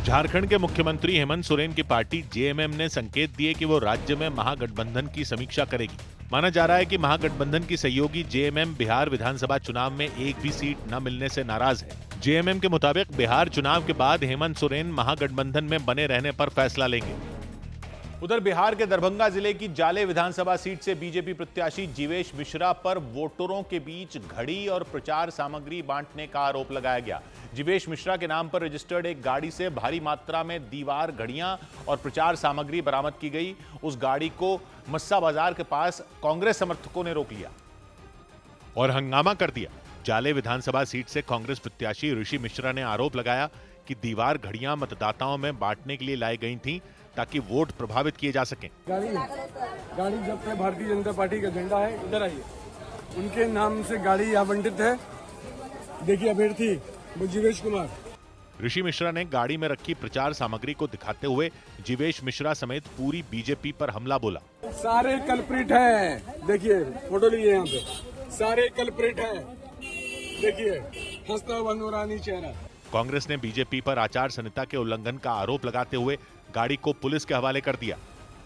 झारखंड के मुख्यमंत्री हेमंत सोरेन की पार्टी जेएमएम ने संकेत दिए कि वो राज्य में महागठबंधन की समीक्षा करेगी। माना जा रहा है कि महागठबंधन की सहयोगी जेएमएम बिहार विधानसभा चुनाव में एक भी सीट न मिलने से नाराज है। जेएमएम के मुताबिक बिहार चुनाव के बाद हेमंत सोरेन महागठबंधन में बने रहने पर फैसला लेंगे। उधर बिहार के दरभंगा जिले की जाले विधानसभा सीट से बीजेपी प्रत्याशी जीवेश मिश्रा पर वोटरों के बीच घड़ी और प्रचार सामग्री बांटने का आरोप लगाया गया। जीवेश मिश्रा के नाम पर रजिस्टर्ड एक गाड़ी से भारी मात्रा में दीवार घड़ियां और प्रचार सामग्री बरामद की गई। उस गाड़ी को मस्सा बाजार के पास कांग्रेस समर्थकों ने रोक लिया और हंगामा कर दिया। जाले विधानसभा सीट से कांग्रेस प्रत्याशी ऋषि मिश्रा ने आरोप लगाया कि दीवार घड़ियां मतदाताओं में बांटने के लिए लाई गई थीं ताकि वोट प्रभावित किए जा सकें। गाड़ी जब से भारतीय जनता पार्टी का झंडा है, इधर आइए, उनके नाम से गाड़ी आवंटित है। देखिए अभ्यर्थी जीवेश कुमार। ऋषि मिश्रा ने गाड़ी में रखी प्रचार सामग्री को दिखाते हुए जीवेश मिश्रा समेत पूरी बीजेपी पर हमला बोला। सारे कल्प्रिट हैं, देखिए फोटो लीजिए, यहाँ पे सारे कल्प्रिट हैं, देखिए हंसता हुआ नूरानी चेहरा। कांग्रेस ने बीजेपी पर आचार संहिता के उल्लंघन का आरोप लगाते हुए गाड़ी को पुलिस के हवाले कर दिया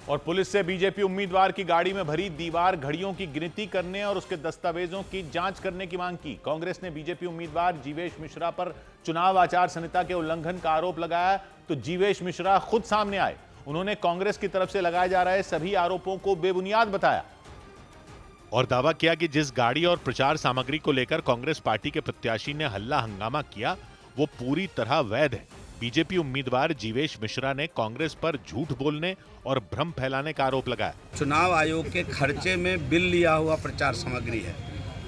और पुलिस से बीजेपी उम्मीदवार की गाड़ी में भरी दीवार घड़ियों की गिनती करने और उसके दस्तावेजों की जांच करने की मांग की। कांग्रेस ने बीजेपी उम्मीदवार जीवेश मिश्रा पर चुनाव आचार संहिता के उल्लंघन का आरोप लगाया तो जीवेश मिश्रा खुद सामने आए। उन्होंने कांग्रेस की तरफ से लगाए जा रहे सभी आरोपों को बेबुनियाद बताया और दावा किया कि जिस गाड़ी और प्रचार सामग्री को लेकर कांग्रेस पार्टी के प्रत्याशी ने हल्ला हंगामा किया वो पूरी तरह वैध है। बीजेपी उम्मीदवार जीवेश मिश्रा ने कांग्रेस पर झूठ बोलने और भ्रम फैलाने का आरोप लगाया। चुनाव आयोग के खर्चे में बिल लिया हुआ प्रचार सामग्री है।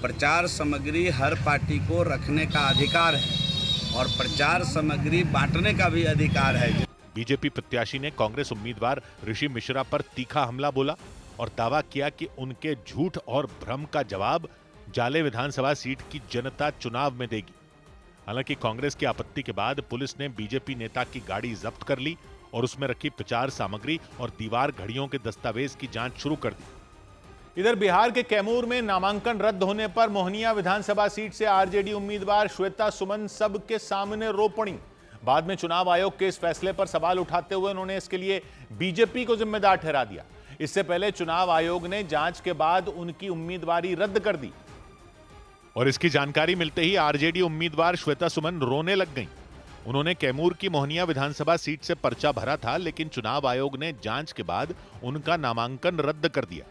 प्रचार सामग्री हर पार्टी को रखने का अधिकार है और प्रचार सामग्री बांटने का भी अधिकार है। बीजेपी प्रत्याशी ने कांग्रेस उम्मीदवार ऋषि मिश्रा पर तीखा हमला बोला और दावा किया कि उनके झूठ और भ्रम का जवाब जाले विधानसभा सीट की जनता चुनाव में देगी। हालांकि कांग्रेस की आपत्ति के बाद पुलिस ने बीजेपी नेता की गाड़ी जब्त कर ली और उसमें रखी प्रचार सामग्री और दीवार घड़ियों के दस्तावेज की जांच शुरू कर दी। इधर बिहार के कैमूर में नामांकन रद्द होने पर मोहनिया विधानसभा सीट से आरजेडी उम्मीदवार श्वेता सुमन सबके सामने रो पड़ी। बाद में चुनाव आयोग के इस फैसले पर सवाल उठाते हुए उन्होंने इसके लिए बीजेपी को जिम्मेदार ठहरा दिया। इससे पहले चुनाव आयोग ने जांच के बाद उनकी उम्मीदवारी रद्द कर दी और इसकी जानकारी मिलते ही आरजेडी उम्मीदवार श्वेता सुमन रोने लग गईं। उन्होंने कैमूर की मोहनिया विधानसभा सीट से पर्चा भरा था लेकिन चुनाव आयोग ने जांच के बाद उनका नामांकन रद्द कर दिया।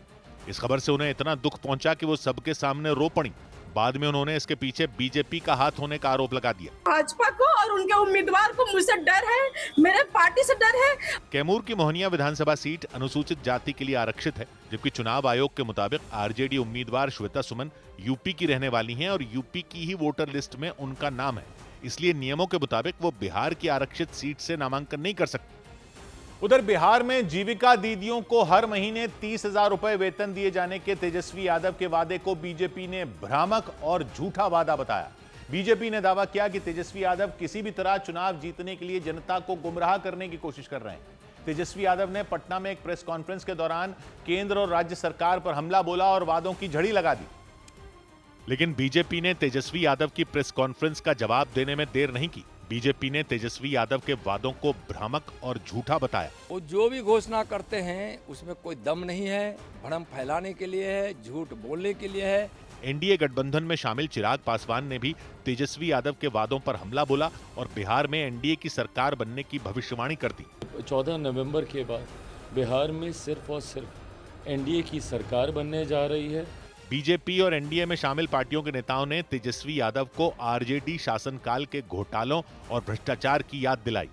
इस खबर से उन्हें इतना दुख पहुंचा कि वो सबके सामने रो पड़ी। बाद में उन्होंने इसके पीछे बीजेपी का हाथ होने का आरोप लगा दिया। भाजपा को और उनके उम्मीदवार को मुझसे डर है, मेरे पार्टी से डर है। कैमूर की मोहनिया विधानसभा सीट अनुसूचित जाति के लिए आरक्षित है, जबकि चुनाव आयोग के मुताबिक आरजेडी उम्मीदवार श्वेता सुमन यूपी की रहने वाली हैं और यूपी की ही वोटर लिस्ट में उनका नाम है। इसलिए नियमों के मुताबिक वो बिहार की आरक्षित सीट से नामांकन नहीं कर सकते। उधर बिहार में जीविका दीदियों को हर महीने 30,000 रुपए वेतन दिए जाने के तेजस्वी यादव के वादे को बीजेपी ने भ्रामक और झूठा वादा बताया। बीजेपी ने दावा किया कि तेजस्वी यादव किसी भी तरह चुनाव जीतने के लिए जनता को गुमराह करने की कोशिश कर रहे हैं। तेजस्वी यादव ने पटना में एक प्रेस कॉन्फ्रेंस के दौरान केंद्र और राज्य सरकार पर हमला बोला और वादों की झड़ी लगा दी। लेकिन बीजेपी ने तेजस्वी यादव की प्रेस कॉन्फ्रेंस का जवाब देने में देर नहीं की। बीजेपी ने तेजस्वी यादव के वादों को भ्रामक और झूठा बताया। वो जो भी घोषणा करते हैं उसमें कोई दम नहीं है, भ्रम फैलाने के लिए है, झूठ बोलने के लिए है। एनडीए गठबंधन में शामिल चिराग पासवान ने भी तेजस्वी यादव के वादों पर हमला बोला और बिहार में एनडीए की सरकार बनने की भविष्यवाणी कर दी। 14 नवंबर के बाद बिहार में सिर्फ और सिर्फ एनडीए की सरकार बनने जा रही है। बीजेपी और एनडीए में शामिल पार्टियों के नेताओं ने तेजस्वी यादव को आरजेडी शासनकाल के घोटालों और भ्रष्टाचार की याद दिलाई।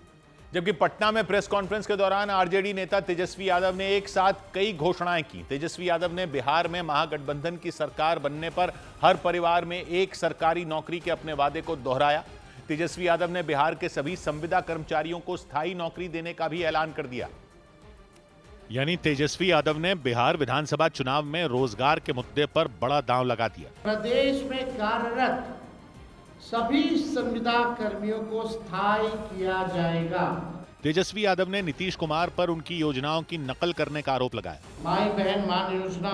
जबकि पटना में प्रेस कॉन्फ्रेंस के दौरान आरजेडी नेता तेजस्वी यादव ने एक साथ कई घोषणाएं की। तेजस्वी यादव ने बिहार में महागठबंधन की सरकार बनने पर हर परिवार में एक सरकारी नौकरी के अपने वादे को दोहराया। तेजस्वी यादव ने बिहार के सभी संविदा कर्मचारियों को स्थायी नौकरी देने का भी ऐलान कर दिया। यानी तेजस्वी यादव ने बिहार विधानसभा चुनाव में रोजगार के मुद्दे पर बड़ा दांव लगा दिया। प्रदेश में कार्यरत सभी संविदा कर्मियों को स्थायी किया जाएगा। तेजस्वी यादव ने नीतीश कुमार पर उनकी योजनाओं की नकल करने का आरोप लगाया। माई बहन मान योजना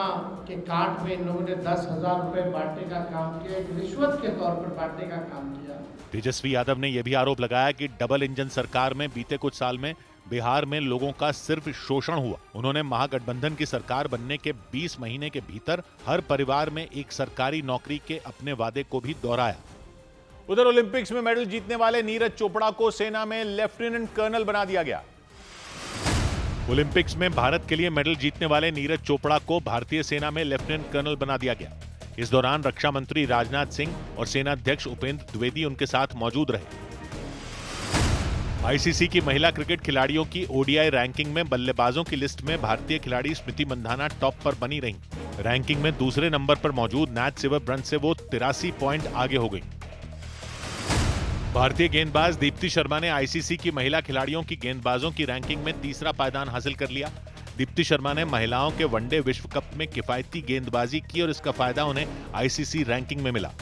के कार्ड में इन लोगों ने 10,000 रुपए बांटने का काम किया, एक रिश्वत के तौर पर बांटने का काम किया। तेजस्वी यादव ने यह भी आरोप लगाया कि डबल इंजन सरकार में बीते कुछ साल में बिहार में लोगों का सिर्फ शोषण हुआ। उन्होंने महागठबंधन की सरकार बनने के 20 महीने के भीतर हर परिवार में एक सरकारी नौकरी के अपने वादे को भी दोहराया। उधर ओलंपिक्स में मेडल जीतने वाले नीरज चोपड़ा को सेना में लेफ्टिनेंट कर्नल बना दिया गया। ओलंपिक्स में भारत के लिए मेडल जीतने वाले नीरज चोपड़ा को भारतीय सेना में लेफ्टिनेंट कर्नल बना दिया गया। इस दौरान रक्षा मंत्री राजनाथ सिंह और सेना अध्यक्ष उपेंद्र द्विवेदी उनके साथ मौजूद रहे। आईसीसी की महिला क्रिकेट खिलाड़ियों की ओडीआई रैंकिंग में बल्लेबाजों की लिस्ट में भारतीय खिलाड़ी स्मृति मंधाना टॉप पर बनी रहीं। रैंकिंग में दूसरे नंबर पर मौजूद नैट सिवरब्रंट से वो 83 पॉइंट आगे हो गई। भारतीय गेंदबाज दीप्ति शर्मा ने आईसीसी की महिला खिलाड़ियों की गेंदबाजों की रैंकिंग में तीसरा पायदान हासिल कर लिया। दीप्ति शर्मा ने महिलाओं के वनडे विश्व कप में किफायती गेंदबाजी की और इसका फायदा उन्हें आईसीसी रैंकिंग में मिला।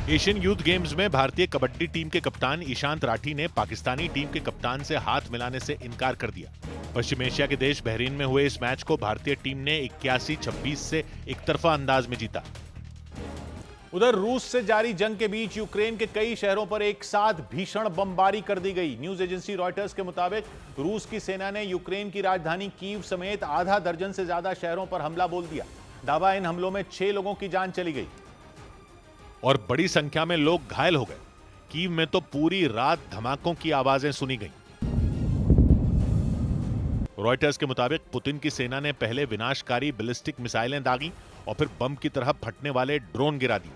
एशियन यूथ गेम्स में भारतीय कबड्डी टीम के कप्तान ईशांत राठी ने पाकिस्तानी टीम के कप्तान से हाथ मिलाने से इनकार कर दिया। पश्चिम एशिया के देश बहरीन में हुए इस मैच को भारतीय टीम ने 81-26 से एकतरफा अंदाज में जीता। उधर रूस से जारी जंग के बीच यूक्रेन के कई शहरों पर एक साथ भीषण बमबारी कर दी गई। न्यूज एजेंसी रॉयटर्स के मुताबिक रूस की सेना ने यूक्रेन की राजधानी कीव समेत आधा दर्जन से ज्यादा शहरों पर हमला बोल दिया। दावा इन हमलों में 6 लोगों की जान चली गई और बड़ी संख्या में लोग घायल हो गए। कीव में तो पूरी रात धमाकों की आवाजें सुनी गईं। रॉयटर्स के मुताबिक पुतिन की सेना ने पहले विनाशकारी बैलिस्टिक मिसाइलें दागी और फिर बम की तरह फटने वाले ड्रोन गिरा दिए।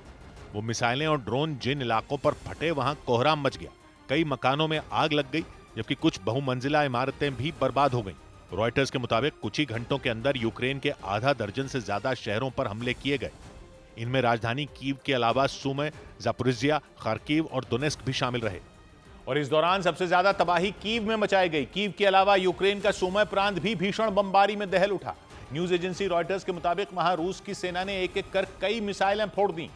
वो मिसाइलें और ड्रोन जिन इलाकों पर फटे वहां कोहराम मच गया। कई मकानों में आग लग गई जबकि कुछ बहुमंजिला इमारतें भी बर्बाद हो गईं। रॉयटर्स के मुताबिक कुछ ही घंटों के अंदर यूक्रेन के आधा दर्जन से ज्यादा शहरों पर हमले किए गए। इनमें राजधानी कीव के अलावा सुमे, जापोरिजिया, खार्किव और दोनेस्क भी शामिल रहे। और इस दौरान सबसे ज्यादा तबाही कीव में मचाई गई। कीव के अलावा यूक्रेन का सुमे प्रांत भी भीषण बमबारी में दहल उठा। न्यूज एजेंसी रॉयटर्स के मुताबिक वहां रूस की सेना ने एक एक कर कई मिसाइलें फोड़ दी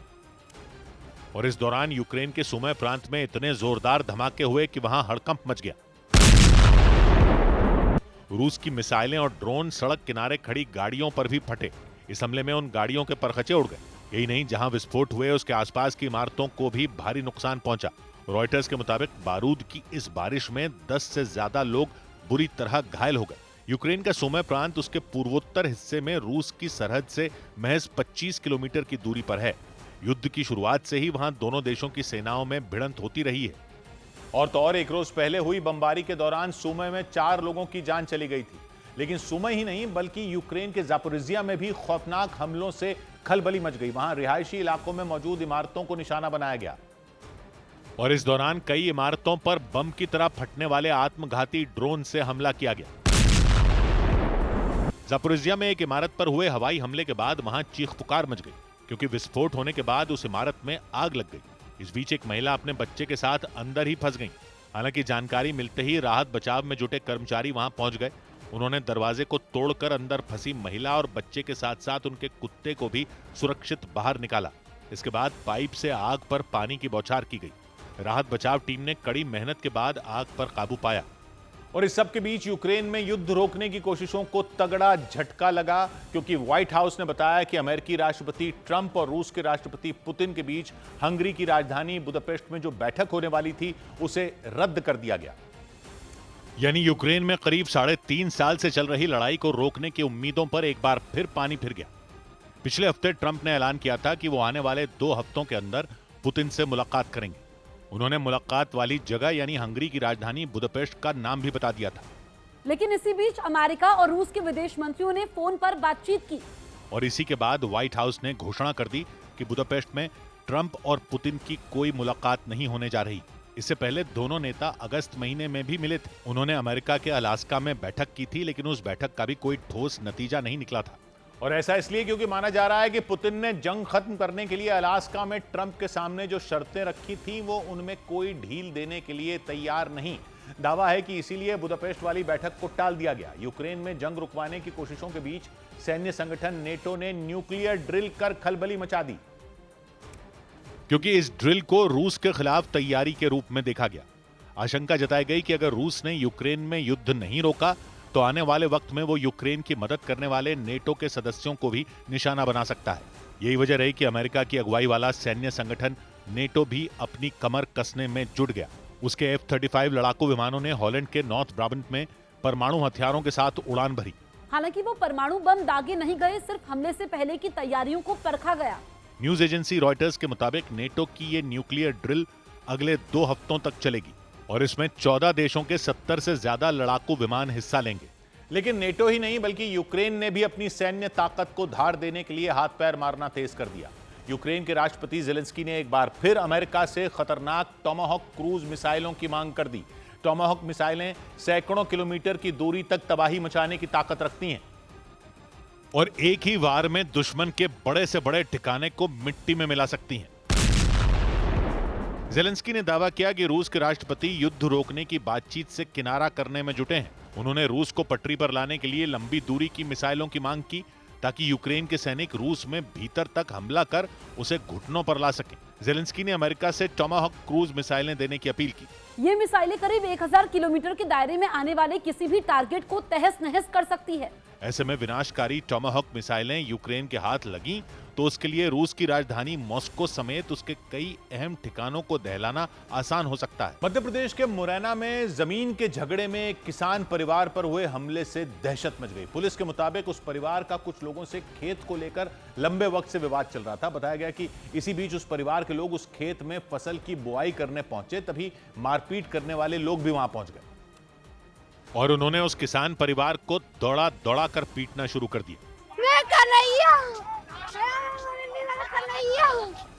और इस दौरान यूक्रेन के सुमे प्रांत में इतने जोरदार धमाके हुए कि वहां हड़कंप मच गया। रूस की मिसाइलें और ड्रोन सड़क किनारे खड़ी गाड़ियों पर भी फटे। इस हमले में उन गाड़ियों के परखचे उड़ गए। यही नहीं, जहां विस्फोट हुए उसके आसपास की इमारतों को भी भारी नुकसान पहुंचा। रॉयटर्स के मुताबिक बारूद की इस बारिश में 10 से ज्यादा लोग बुरी तरह घायल हो गए। यूक्रेन का सुमे प्रांत उसके पूर्वोत्तर हिस्से में रूस की सरहद से महज 25 किलोमीटर की दूरी पर है। युद्ध की शुरुआत से ही वहां दोनों देशों की सेनाओं में भिड़ंत होती रही है। और तो और एक रोज पहले हुई बमबारी के दौरान सुमे में 4 लोगों की जान चली गई थी। लेकिन सुमे ही नहीं बल्कि यूक्रेन के जापोरिजिया में भी खौफनाक हमलों से खलबली मच गई। वहां रिहायशी इलाकों में मौजूद इमारतों को निशाना बनाया गया और इस दौरान कई इमारतों पर बम की तरह फटने वाले आत्मघाती ड्रोन से हमला किया गया। जापोरिजिया में एक इमारत पर हुए हवाई हमले के बाद वहां चीख पुकार मच गई क्योंकि विस्फोट होने के बाद उस इमारत में आग लग गई। इस बीच एक महिला अपने बच्चे के साथ अंदर ही फंस गई। हालांकि जानकारी मिलते ही राहत बचाव में जुटे कर्मचारी वहां पहुंच गए। उन्होंने दरवाजे को तोड़कर अंदर फंसी महिला और बच्चे के साथ साथ उनके कुत्ते को भी सुरक्षित बाहर निकाला। इसके बाद पाइप से आग पर पानी की बौछार की गई। राहत बचाव टीम ने कड़ी मेहनत के बाद आग पर काबू पाया। और इस सब के बीच यूक्रेन में युद्ध रोकने की कोशिशों को तगड़ा झटका लगा क्योंकि व्हाइट हाउस ने बताया कि अमेरिकी राष्ट्रपति ट्रंप और रूस के राष्ट्रपति पुतिन के बीच हंगरी की राजधानी बुदापेस्ट में जो बैठक होने वाली थी उसे रद्द कर दिया गया। यानी यूक्रेन में करीब 3.5 साल से चल रही लड़ाई को रोकने की उम्मीदों पर एक बार फिर पानी फिर गया। पिछले हफ्ते ट्रंप ने ऐलान किया था कि वो आने वाले 2 हफ्तों के अंदर पुतिन से मुलाकात करेंगे। उन्होंने मुलाकात वाली जगह यानी हंगरी की राजधानी बुदापेस्ट का नाम भी बता दिया था। लेकिन इसी बीच अमेरिका और रूस के विदेश मंत्रियों ने फोन पर बातचीत की और इसी के बाद व्हाइट हाउस ने घोषणा कर दी कि बुदापेस्ट में ट्रंप और पुतिन की कोई मुलाकात नहीं होने जा रही। इससे पहले दोनों नेता अगस्त महीने में भी मिले थे। उन्होंने अमेरिका के अलास्का में बैठक की थी लेकिन उस बैठक का भी कोई ठोस नतीजा नहीं निकला था। और ऐसा इसलिए क्योंकि माना जा रहा है कि पुतिन ने जंग खत्म करने के लिए अलास्का में ट्रंप के सामने जो शर्तें रखी थी वो उनमें कोई ढील देने के लिए तैयार नहीं। दावा है कि इसीलिए बुदापेस्ट वाली बैठक को टाल दिया गया। यूक्रेन में जंग रुकवाने की कोशिशों के बीच सैन्य संगठन नेटो ने न्यूक्लियर ड्रिल कर खलबली मचा दी क्योंकि इस ड्रिल को रूस के खिलाफ तैयारी के रूप में देखा गया। आशंका जताई गई कि अगर रूस ने यूक्रेन में युद्ध नहीं रोका तो आने वाले वक्त में वो यूक्रेन की मदद करने वाले नेटो के सदस्यों को भी निशाना बना सकता है। यही वजह रही कि अमेरिका की अगुवाई वाला सैन्य संगठन नेटो भी अपनी कमर कसने में जुट गया। उसके F-35 लड़ाकू विमानों ने हॉलैंड के नॉर्थ ब्राबंट में परमाणु हथियारों के साथ उड़ान भरी। हालांकि वो परमाणु बम दागे नहीं गए, सिर्फ हमले से पहले की तैयारियों को परखा गया। न्यूज एजेंसी रॉयटर्स के मुताबिक नेटो की ये न्यूक्लियर ड्रिल अगले 2 हफ्तों तक चलेगी और इसमें 14 देशों के 70 से ज्यादा लड़ाकू विमान हिस्सा लेंगे। लेकिन नेटो ही नहीं बल्कि यूक्रेन ने भी अपनी सैन्य ताकत को धार देने के लिए हाथ पैर मारना तेज कर दिया। यूक्रेन के राष्ट्रपति ज़ेलेंस्की ने एक बार फिर अमेरिका से खतरनाक टोमाहॉक क्रूज मिसाइलों की मांग कर दी। टोमाहॉक मिसाइलें सैकड़ों किलोमीटर की दूरी तक तबाही मचाने की ताकत रखती हैं और एक ही वार में दुश्मन के बड़े से बड़े ठिकाने को मिट्टी में मिला सकती हैं। ज़ेलेंस्की ने दावा किया कि रूस के राष्ट्रपति युद्ध रोकने की बातचीत से किनारा करने में जुटे हैं। उन्होंने रूस को पटरी पर लाने के लिए लंबी दूरी की मिसाइलों की मांग की ताकि यूक्रेन के सैनिक रूस में भीतर तक हमला कर उसे घुटनों पर ला सकें। ज़ेलेंस्की ने अमेरिका से टोमाहॉक क्रूज मिसाइलें देने की अपील की। ये मिसाइलें करीब 1000 किलोमीटर के दायरे में आने वाले किसी भी टारगेट को तहस नहस कर सकती है। ऐसे में विनाशकारी टोमाहॉक मिसाइलें यूक्रेन के हाथ लगीं तो उसके लिए रूस की राजधानी मॉस्को समेत उसके कई अहम ठिकानों को दहलाना आसान हो सकता है। मध्य प्रदेश के मुरैना में जमीन के झगड़े में एक किसान परिवार पर हुए हमले से दहशत मच गई। पुलिस के मुताबिक उस परिवार का कुछ लोगों से खेत को लेकर लंबे वक्त से विवाद चल रहा था। बताया गया कि इसी बीच उस परिवार के लोग उस खेत में फसल की बुआई करने पहुंचे, तभी मारपीट करने वाले लोग भी वहां पहुंच गए और उन्होंने उस किसान परिवार को दौड़ा दौड़ा कर पीटना शुरू कर दिया।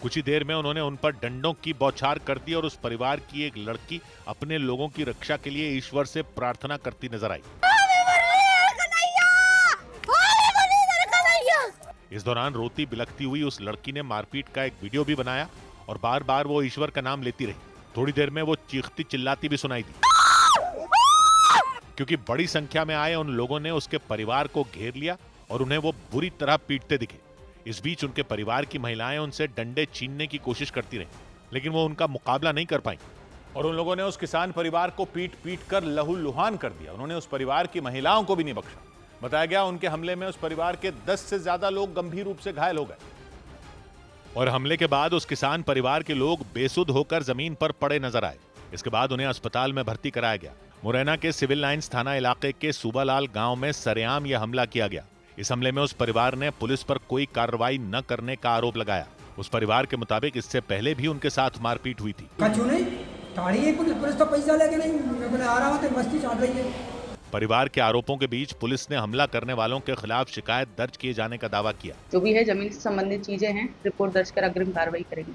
कुछ ही देर में उन्होंने उन पर डंडों की बौछार कर दी और उस परिवार की एक लड़की अपने लोगों की रक्षा के लिए ईश्वर से प्रार्थना करती नजर आई। इस दौरान रोती बिलखती हुई उस लड़की ने मारपीट का एक वीडियो भी बनाया और बार बार वो ईश्वर का नाम लेती रही। थोड़ी देर में वो चीखती चिल्लाती भी सुनाई दी क्योंकि बड़ी संख्या में आए उन लोगों ने उसके परिवार को घेर लिया और उन्हें वो बुरी तरह पीटते दिखे। इस बीच उनके परिवार की महिलाएं उनसे डंडे छीनने की कोशिश करती रहीं, लेकिन वो उनका मुकाबला नहीं कर पाई और उन लोगों ने उस किसान परिवार को पीट पीट कर लहूलुहान कर दिया। उन्होंने उस परिवार की महिलाओं को भी नहीं बख्शा। बताया गया उनके हमले में उस परिवार के 10 से ज्यादा लोग गंभीर रूप से घायल हो गए और हमले के बाद उस किसान परिवार के लोग बेसुध होकर जमीन पर पड़े नजर आए। इसके बाद उन्हें अस्पताल में भर्ती कराया गया। मुरैना के सिविल लाइंस थाना इलाके के सूबालाल गांव में सरेआम यह हमला किया गया। इस हमले में उस परिवार ने पुलिस पर कोई कार्रवाई न करने का आरोप लगाया। उस परिवार के मुताबिक इससे पहले भी उनके साथ मारपीट हुई थी। पुलिस तो पैसा लेके नहीं, मैं आ रहा हूं तो मस्ती चल रही है। परिवार के आरोपों के बीच पुलिस ने हमला करने वालों के खिलाफ शिकायत दर्ज किए जाने का दावा किया। जो भी है जमीन से संबंधित चीजें हैं, रिपोर्ट दर्ज कर अग्रिम कार्रवाई करेंगे।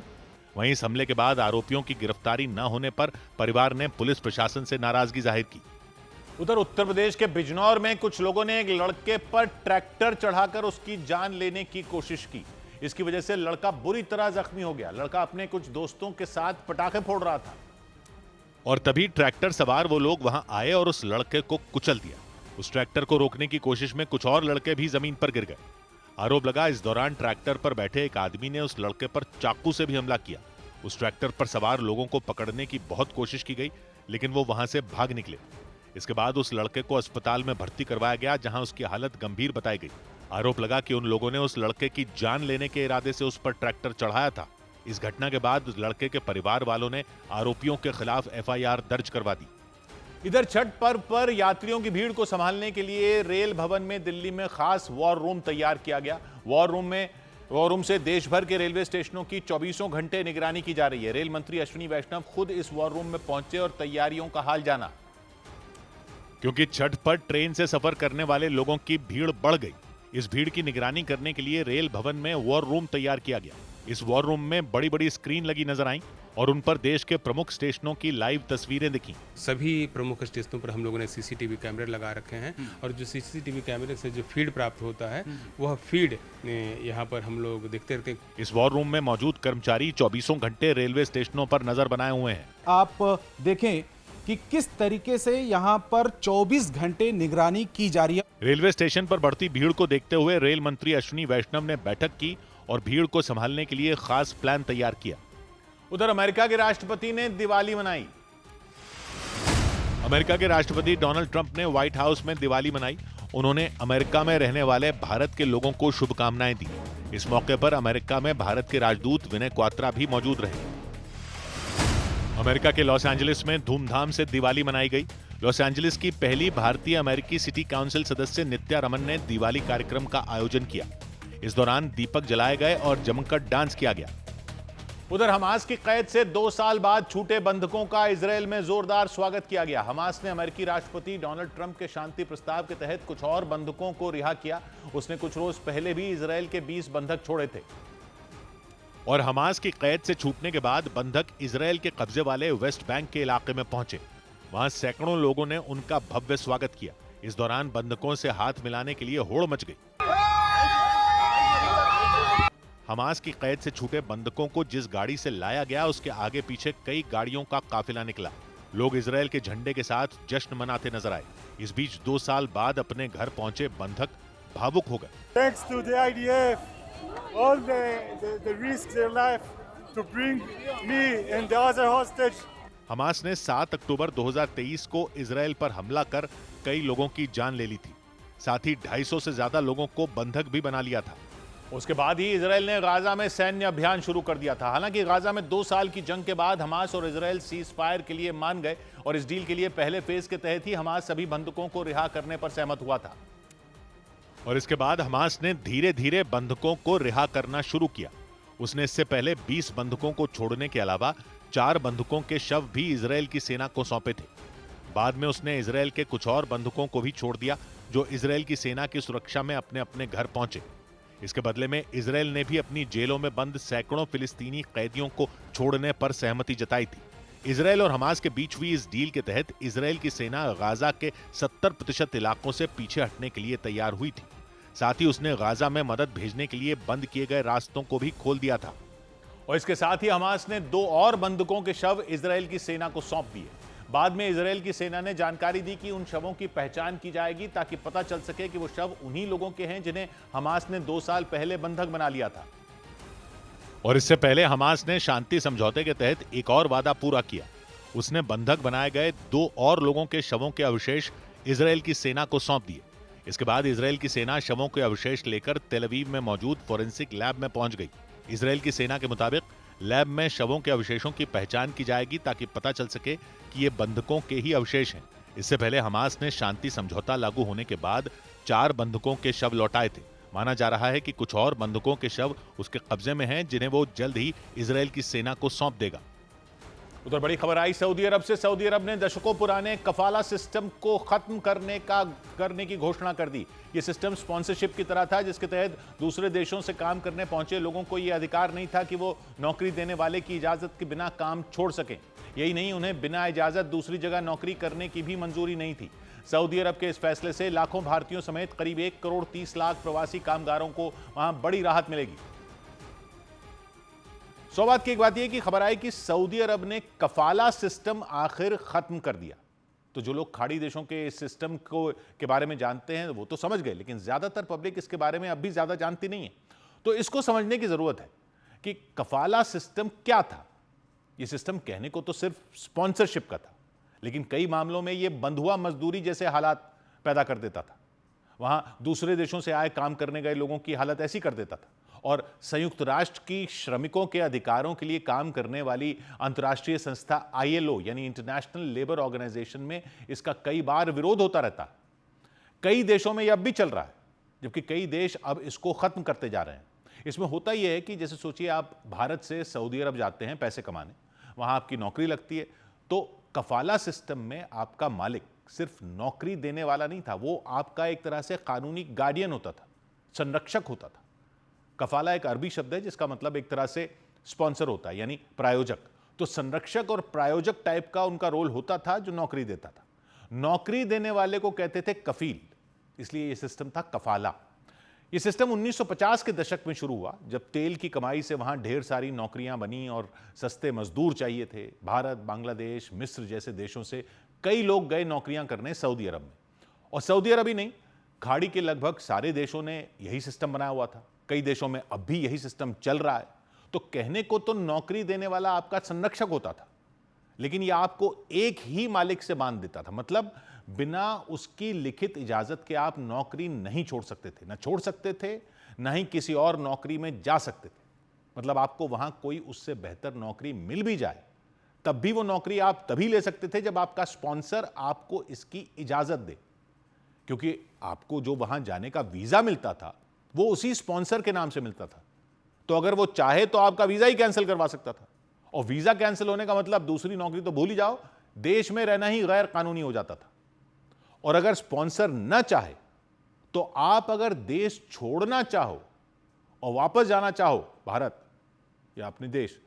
वहीं इस हमले के बाद आरोपियों की गिरफ्तारी न होने पर परिवार ने पुलिस प्रशासन से नाराजगी जाहिर की। उधर उत्तर प्रदेश के बिजनौर में कुछ लोगों ने एक लड़के पर ट्रैक्टर चढ़ाकर उसकी जान लेने की कोशिश की। इसकी वजह से लड़का बुरी तरह जख्मी हो गया। लड़का अपने कुछ दोस्तों के साथ पटाखे फोड़ रहा था और तभी ट्रैक्टर सवार वो लोग वहां आए और उस लड़के को कुचल दिया। उस ट्रैक्टर को रोकने की कोशिश में कुछ और लड़के भी जमीन पर गिर गए। आरोप लगा इस दौरान ट्रैक्टर पर बैठे एक आदमी ने उस लड़के पर चाकू से भी हमला किया। उस ट्रैक्टर पर सवार लोगों को पकड़ने की बहुत कोशिश की गई, लेकिन वो वहां से भाग निकले। इसके बाद उस लड़के को अस्पताल में भर्ती करवाया गया, जहां उसकी हालत गंभीर बताई गई। आरोप लगा कि उन लोगों ने उस लड़के की जान लेने के इरादे से उस पर ट्रैक्टर चढ़ाया था। इस घटना के बाद उस लड़के के परिवार वालों ने आरोपियों के खिलाफ FIR दर्ज करवा दी। इधर छठ पर्व पर यात्रियों की भीड़ को संभालने के लिए रेल भवन में दिल्ली में खास वॉर रूम तैयार किया गया। वॉर रूम से देश भर के रेलवे स्टेशनों की 24 घंटे निगरानी की जा रही है। रेल मंत्री अश्विनी वैष्णव खुद इस वॉर रूम में पहुंचे और तैयारियों का हाल जाना, क्योंकि छठ पर ट्रेन से सफर करने वाले लोगों की भीड़ बढ़ गई। इस भीड़ की निगरानी करने के लिए रेल भवन में वॉर रूम तैयार किया गया। इस वॉर रूम में बड़ी बड़ी स्क्रीन लगी नजर आई और उन पर देश के प्रमुख स्टेशनों की लाइव तस्वीरें दिखी। सभी प्रमुख स्टेशनों पर हम लोगों ने CCTV कैमरे लगा रखे हैं और जो CCTV कैमरे से जो फीड प्राप्त होता है वह फीड यहाँ पर हम लोग देखते रहते हैं। इस वॉर रूम में मौजूद कर्मचारी 24 घंटे रेलवे स्टेशनों पर नजर बनाए हुए हैं। आप देखें कि किस तरीके से यहाँ पर 24 घंटे निगरानी की जा रही है। रेलवे स्टेशन पर बढ़ती भीड़ को देखते हुए रेल मंत्री अश्विनी वैष्णव ने बैठक की और भीड़ को संभालने के लिए खास प्लान तैयार किया। उधर अमेरिका के राष्ट्रपति ने दिवाली मनाई। अमेरिका के राष्ट्रपति डोनाल्ड ट्रंप ने व्हाइट हाउस में दिवाली मनाई। उन्होंने अमेरिका में रहने वाले भारत के लोगों को शुभकामनाएं दी। इस मौके पर अमेरिका में भारत के राजदूत विनय क्वात्रा भी मौजूद रहे। अमेरिका के लॉस एंजलिस में धूमधाम से दिवाली मनाई गई। लॉस एंजलिस की पहली भारतीय अमेरिकी सिटी काउंसिल सदस्य नित्या रमन ने दिवाली कार्यक्रम का आयोजन किया। इस दौरान दीपक जलाए गए और जमकर डांस किया गया। उधर हमास की कैद से 2 साल बाद छूटे बंधकों का इजरायल में जोरदार स्वागत किया गया। हमास ने अमेरिकी राष्ट्रपति डोनाल्ड ट्रंप के शांति प्रस्ताव के तहत कुछ और बंधकों को रिहा किया। उसने कुछ रोज पहले भी इजरायल के 20 बंधक छोड़े थे और हमास की कैद से छूटने के बाद बंधक इजरायल के कब्जे वाले वेस्ट बैंक के इलाके में पहुंचे। वहां सैकड़ों लोगों ने उनका भव्य स्वागत किया। इस दौरान बंधकों से हाथ मिलाने के लिए होड़ मच गई। हमास की कैद से छूटे बंधकों को जिस गाड़ी से लाया गया उसके आगे पीछे कई गाड़ियों का काफिला निकला। लोग इजरायल के झंडे के साथ जश्न मनाते नजर आए। इस बीच 2 साल बाद अपने घर पहुंचे बंधक भावुक हो गए। Thanks to the IDF, all the risk their life to bring me and the other hostage. Hamas ने 7 अक्टूबर 2023 को इजरायल पर हमला कर कई लोगों की जान ले ली थी। साथ ही 250 से ज्यादा लोगों को बंधक भी बना लिया था। उसके बाद ही इजरायल ने गाजा में सैन्य अभियान शुरू कर दिया था। हालांकि गाजा में 2 साल की जंग के बाद हमास और इजरायल सीज फायर के लिए मान गए और इस डील के लिए पहले फेज के तहत ही हमास सभी बंधकों को रिहा करने पर सहमत हुआ था और इसके बाद हमास ने धीरे धीरे बंधकों को रिहा करना शुरू किया। उसने इससे पहले 20 बंधकों को छोड़ने के अलावा 4 बंधकों के शव भी इजरायल की सेना को सौंपे थे। बाद में उसने इजरायल के कुछ और बंधकों को भी छोड़ दिया जो इजरायल की सेना की सुरक्षा में अपने अपने घर पहुंचे। इसके बदले में इजरायल ने भी अपनी जेलों में बंद सैकड़ों फिलिस्तीनी कैदियों को छोड़ने पर सहमति जताई थी। इजरायल और हमास के बीच हुई इस डील के तहत इजरायल की सेना गाजा के 70% इलाकों से पीछे हटने के लिए तैयार हुई थी। साथ ही उसने गाजा में मदद भेजने के लिए बंद किए गए रास्तों को भी खोल दिया था और इसके साथ ही हमास ने 2 और बंधकों के शव इजरायल की सेना को सौंप दिए। बाद में इजरायल की सेना ने जानकारी दी कि उन शवों की पहचान की जाएगी ताकि पता चल सके कि वो शव उन्हीं लोगों के हैं जिन्हें हमास ने 2 साल पहले बंधक बना लिया था। और इससे पहले हमास ने शांति समझौते के तहत एक और वादा पूरा किया। उसने बंधक बनाए गए 2 और लोगों के शवों के अवशेष इजरायल की सेना को सौंप दिए। इसके बाद इजरायल की सेना शवों के अवशेष लेकर तेल अवीव में मौजूद फोरेंसिक लैब में पहुंच गई। इजरायल की सेना के मुताबिक लैब में शवों के अवशेषों की पहचान की जाएगी ताकि पता चल सके कि ये बंधकों के ही अवशेष हैं। इससे पहले हमास ने शांति समझौता लागू होने के बाद 4 बंधकों के शव लौटाए थे। माना जा रहा है कि कुछ और बंधकों के शव उसके कब्जे में हैं जिन्हें वो जल्द ही इजरायल की सेना को सौंप देगा। उधर बड़ी खबर आई सऊदी अरब से। सऊदी अरब ने दशकों पुराने कफाला सिस्टम को खत्म करने की घोषणा कर दी। यह सिस्टम स्पॉन्सरशिप की तरह था जिसके तहत दूसरे देशों से काम करने पहुंचे लोगों को यह अधिकार नहीं था कि वो नौकरी देने वाले की इजाजत के बिना काम छोड़ सकें। यही नहीं, उन्हें बिना इजाजत दूसरी जगह नौकरी करने की भी मंजूरी नहीं थी। सऊदी अरब के इस फैसले से लाखों भारतीयों समेत करीब 1 करोड़ 30 लाख प्रवासी कामगारों को वहां बड़ी राहत मिलेगी। सौभाग्य की एक बात यह कि खबर आई कि सऊदी अरब ने कफाला सिस्टम आखिर खत्म कर दिया। तो जो लोग खाड़ी देशों के इस सिस्टम के बारे में जानते हैं वो तो समझ गए, लेकिन ज्यादातर पब्लिक इसके बारे में अब भी ज्यादा जानती नहीं है। तो इसको समझने की जरूरत है कि कफाला सिस्टम क्या था। यह सिस्टम कहने को तो सिर्फ स्पॉन्सरशिप का था, लेकिन कई मामलों में यह बंधुआ मजदूरी जैसे हालात पैदा कर देता था। वहां दूसरे देशों से आए काम करने गए लोगों की हालत ऐसी कर देता था और संयुक्त राष्ट्र की श्रमिकों के अधिकारों के लिए काम करने वाली अंतर्राष्ट्रीय संस्था ILO यानी इंटरनेशनल लेबर ऑर्गेनाइजेशन में इसका कई बार विरोध होता रहता। कई देशों में यह अब भी चल रहा है, जबकि कई देश अब इसको खत्म करते जा रहे हैं। इसमें होता यह है कि जैसे सोचिए आप भारत से सऊदी अरब जाते हैं पैसे कमाने, वहां आपकी नौकरी लगती है, तो कफाला सिस्टम में आपका मालिक सिर्फ नौकरी देने वाला नहीं था, वो आपका एक तरह से कानूनी गार्डियन होता था, संरक्षक होता था। कफाला एक अरबी शब्द है जिसका मतलब एक तरह से स्पॉन्सर होता है, यानी प्रायोजक। तो संरक्षक और प्रायोजक टाइप का उनका रोल होता था जो नौकरी देता था। नौकरी देने वाले को कहते थे कफील, इसलिए यह सिस्टम था कफाला। यह सिस्टम 1950 के दशक में शुरू हुआ, जब तेल की कमाई से वहां ढेर सारी नौकरियां बनी और सस्ते मजदूर चाहिए थे। भारत, बांग्लादेश, मिस्र जैसे देशों से कई लोग गए नौकरियां करने सऊदी अरब में। और सऊदी अरब ही नहीं, खाड़ी के लगभग सारे देशों ने यही सिस्टम बनाया हुआ था। कई देशों में अब भी यही सिस्टम चल रहा है। तो कहने को तो नौकरी देने वाला आपका संरक्षक होता था, लेकिन यह आपको एक ही मालिक से बांध देता था। मतलब बिना उसकी लिखित इजाजत के आप नौकरी नहीं छोड़ सकते थे, ना छोड़ सकते थे, ना ही किसी और नौकरी में जा सकते थे। मतलब आपको वहां कोई उससे बेहतर नौकरी मिल भी जाए तब भी वो नौकरी आप तभी ले सकते थे जब आपका स्पॉन्सर आपको इसकी इजाजत दे, क्योंकि आपको जो वहां जाने का वीजा मिलता था वो उसी स्पॉन्सर के नाम से मिलता था। तो अगर वो चाहे तो आपका वीजा ही कैंसिल करवा सकता था, और वीजा कैंसिल होने का मतलब दूसरी नौकरी तो भूल ही जाओ, देश में रहना ही गैर कानूनी हो जाता था। और अगर स्पॉन्सर न चाहे तो आप अगर देश छोड़ना चाहो और वापस जाना चाहो भारत या अपने देश,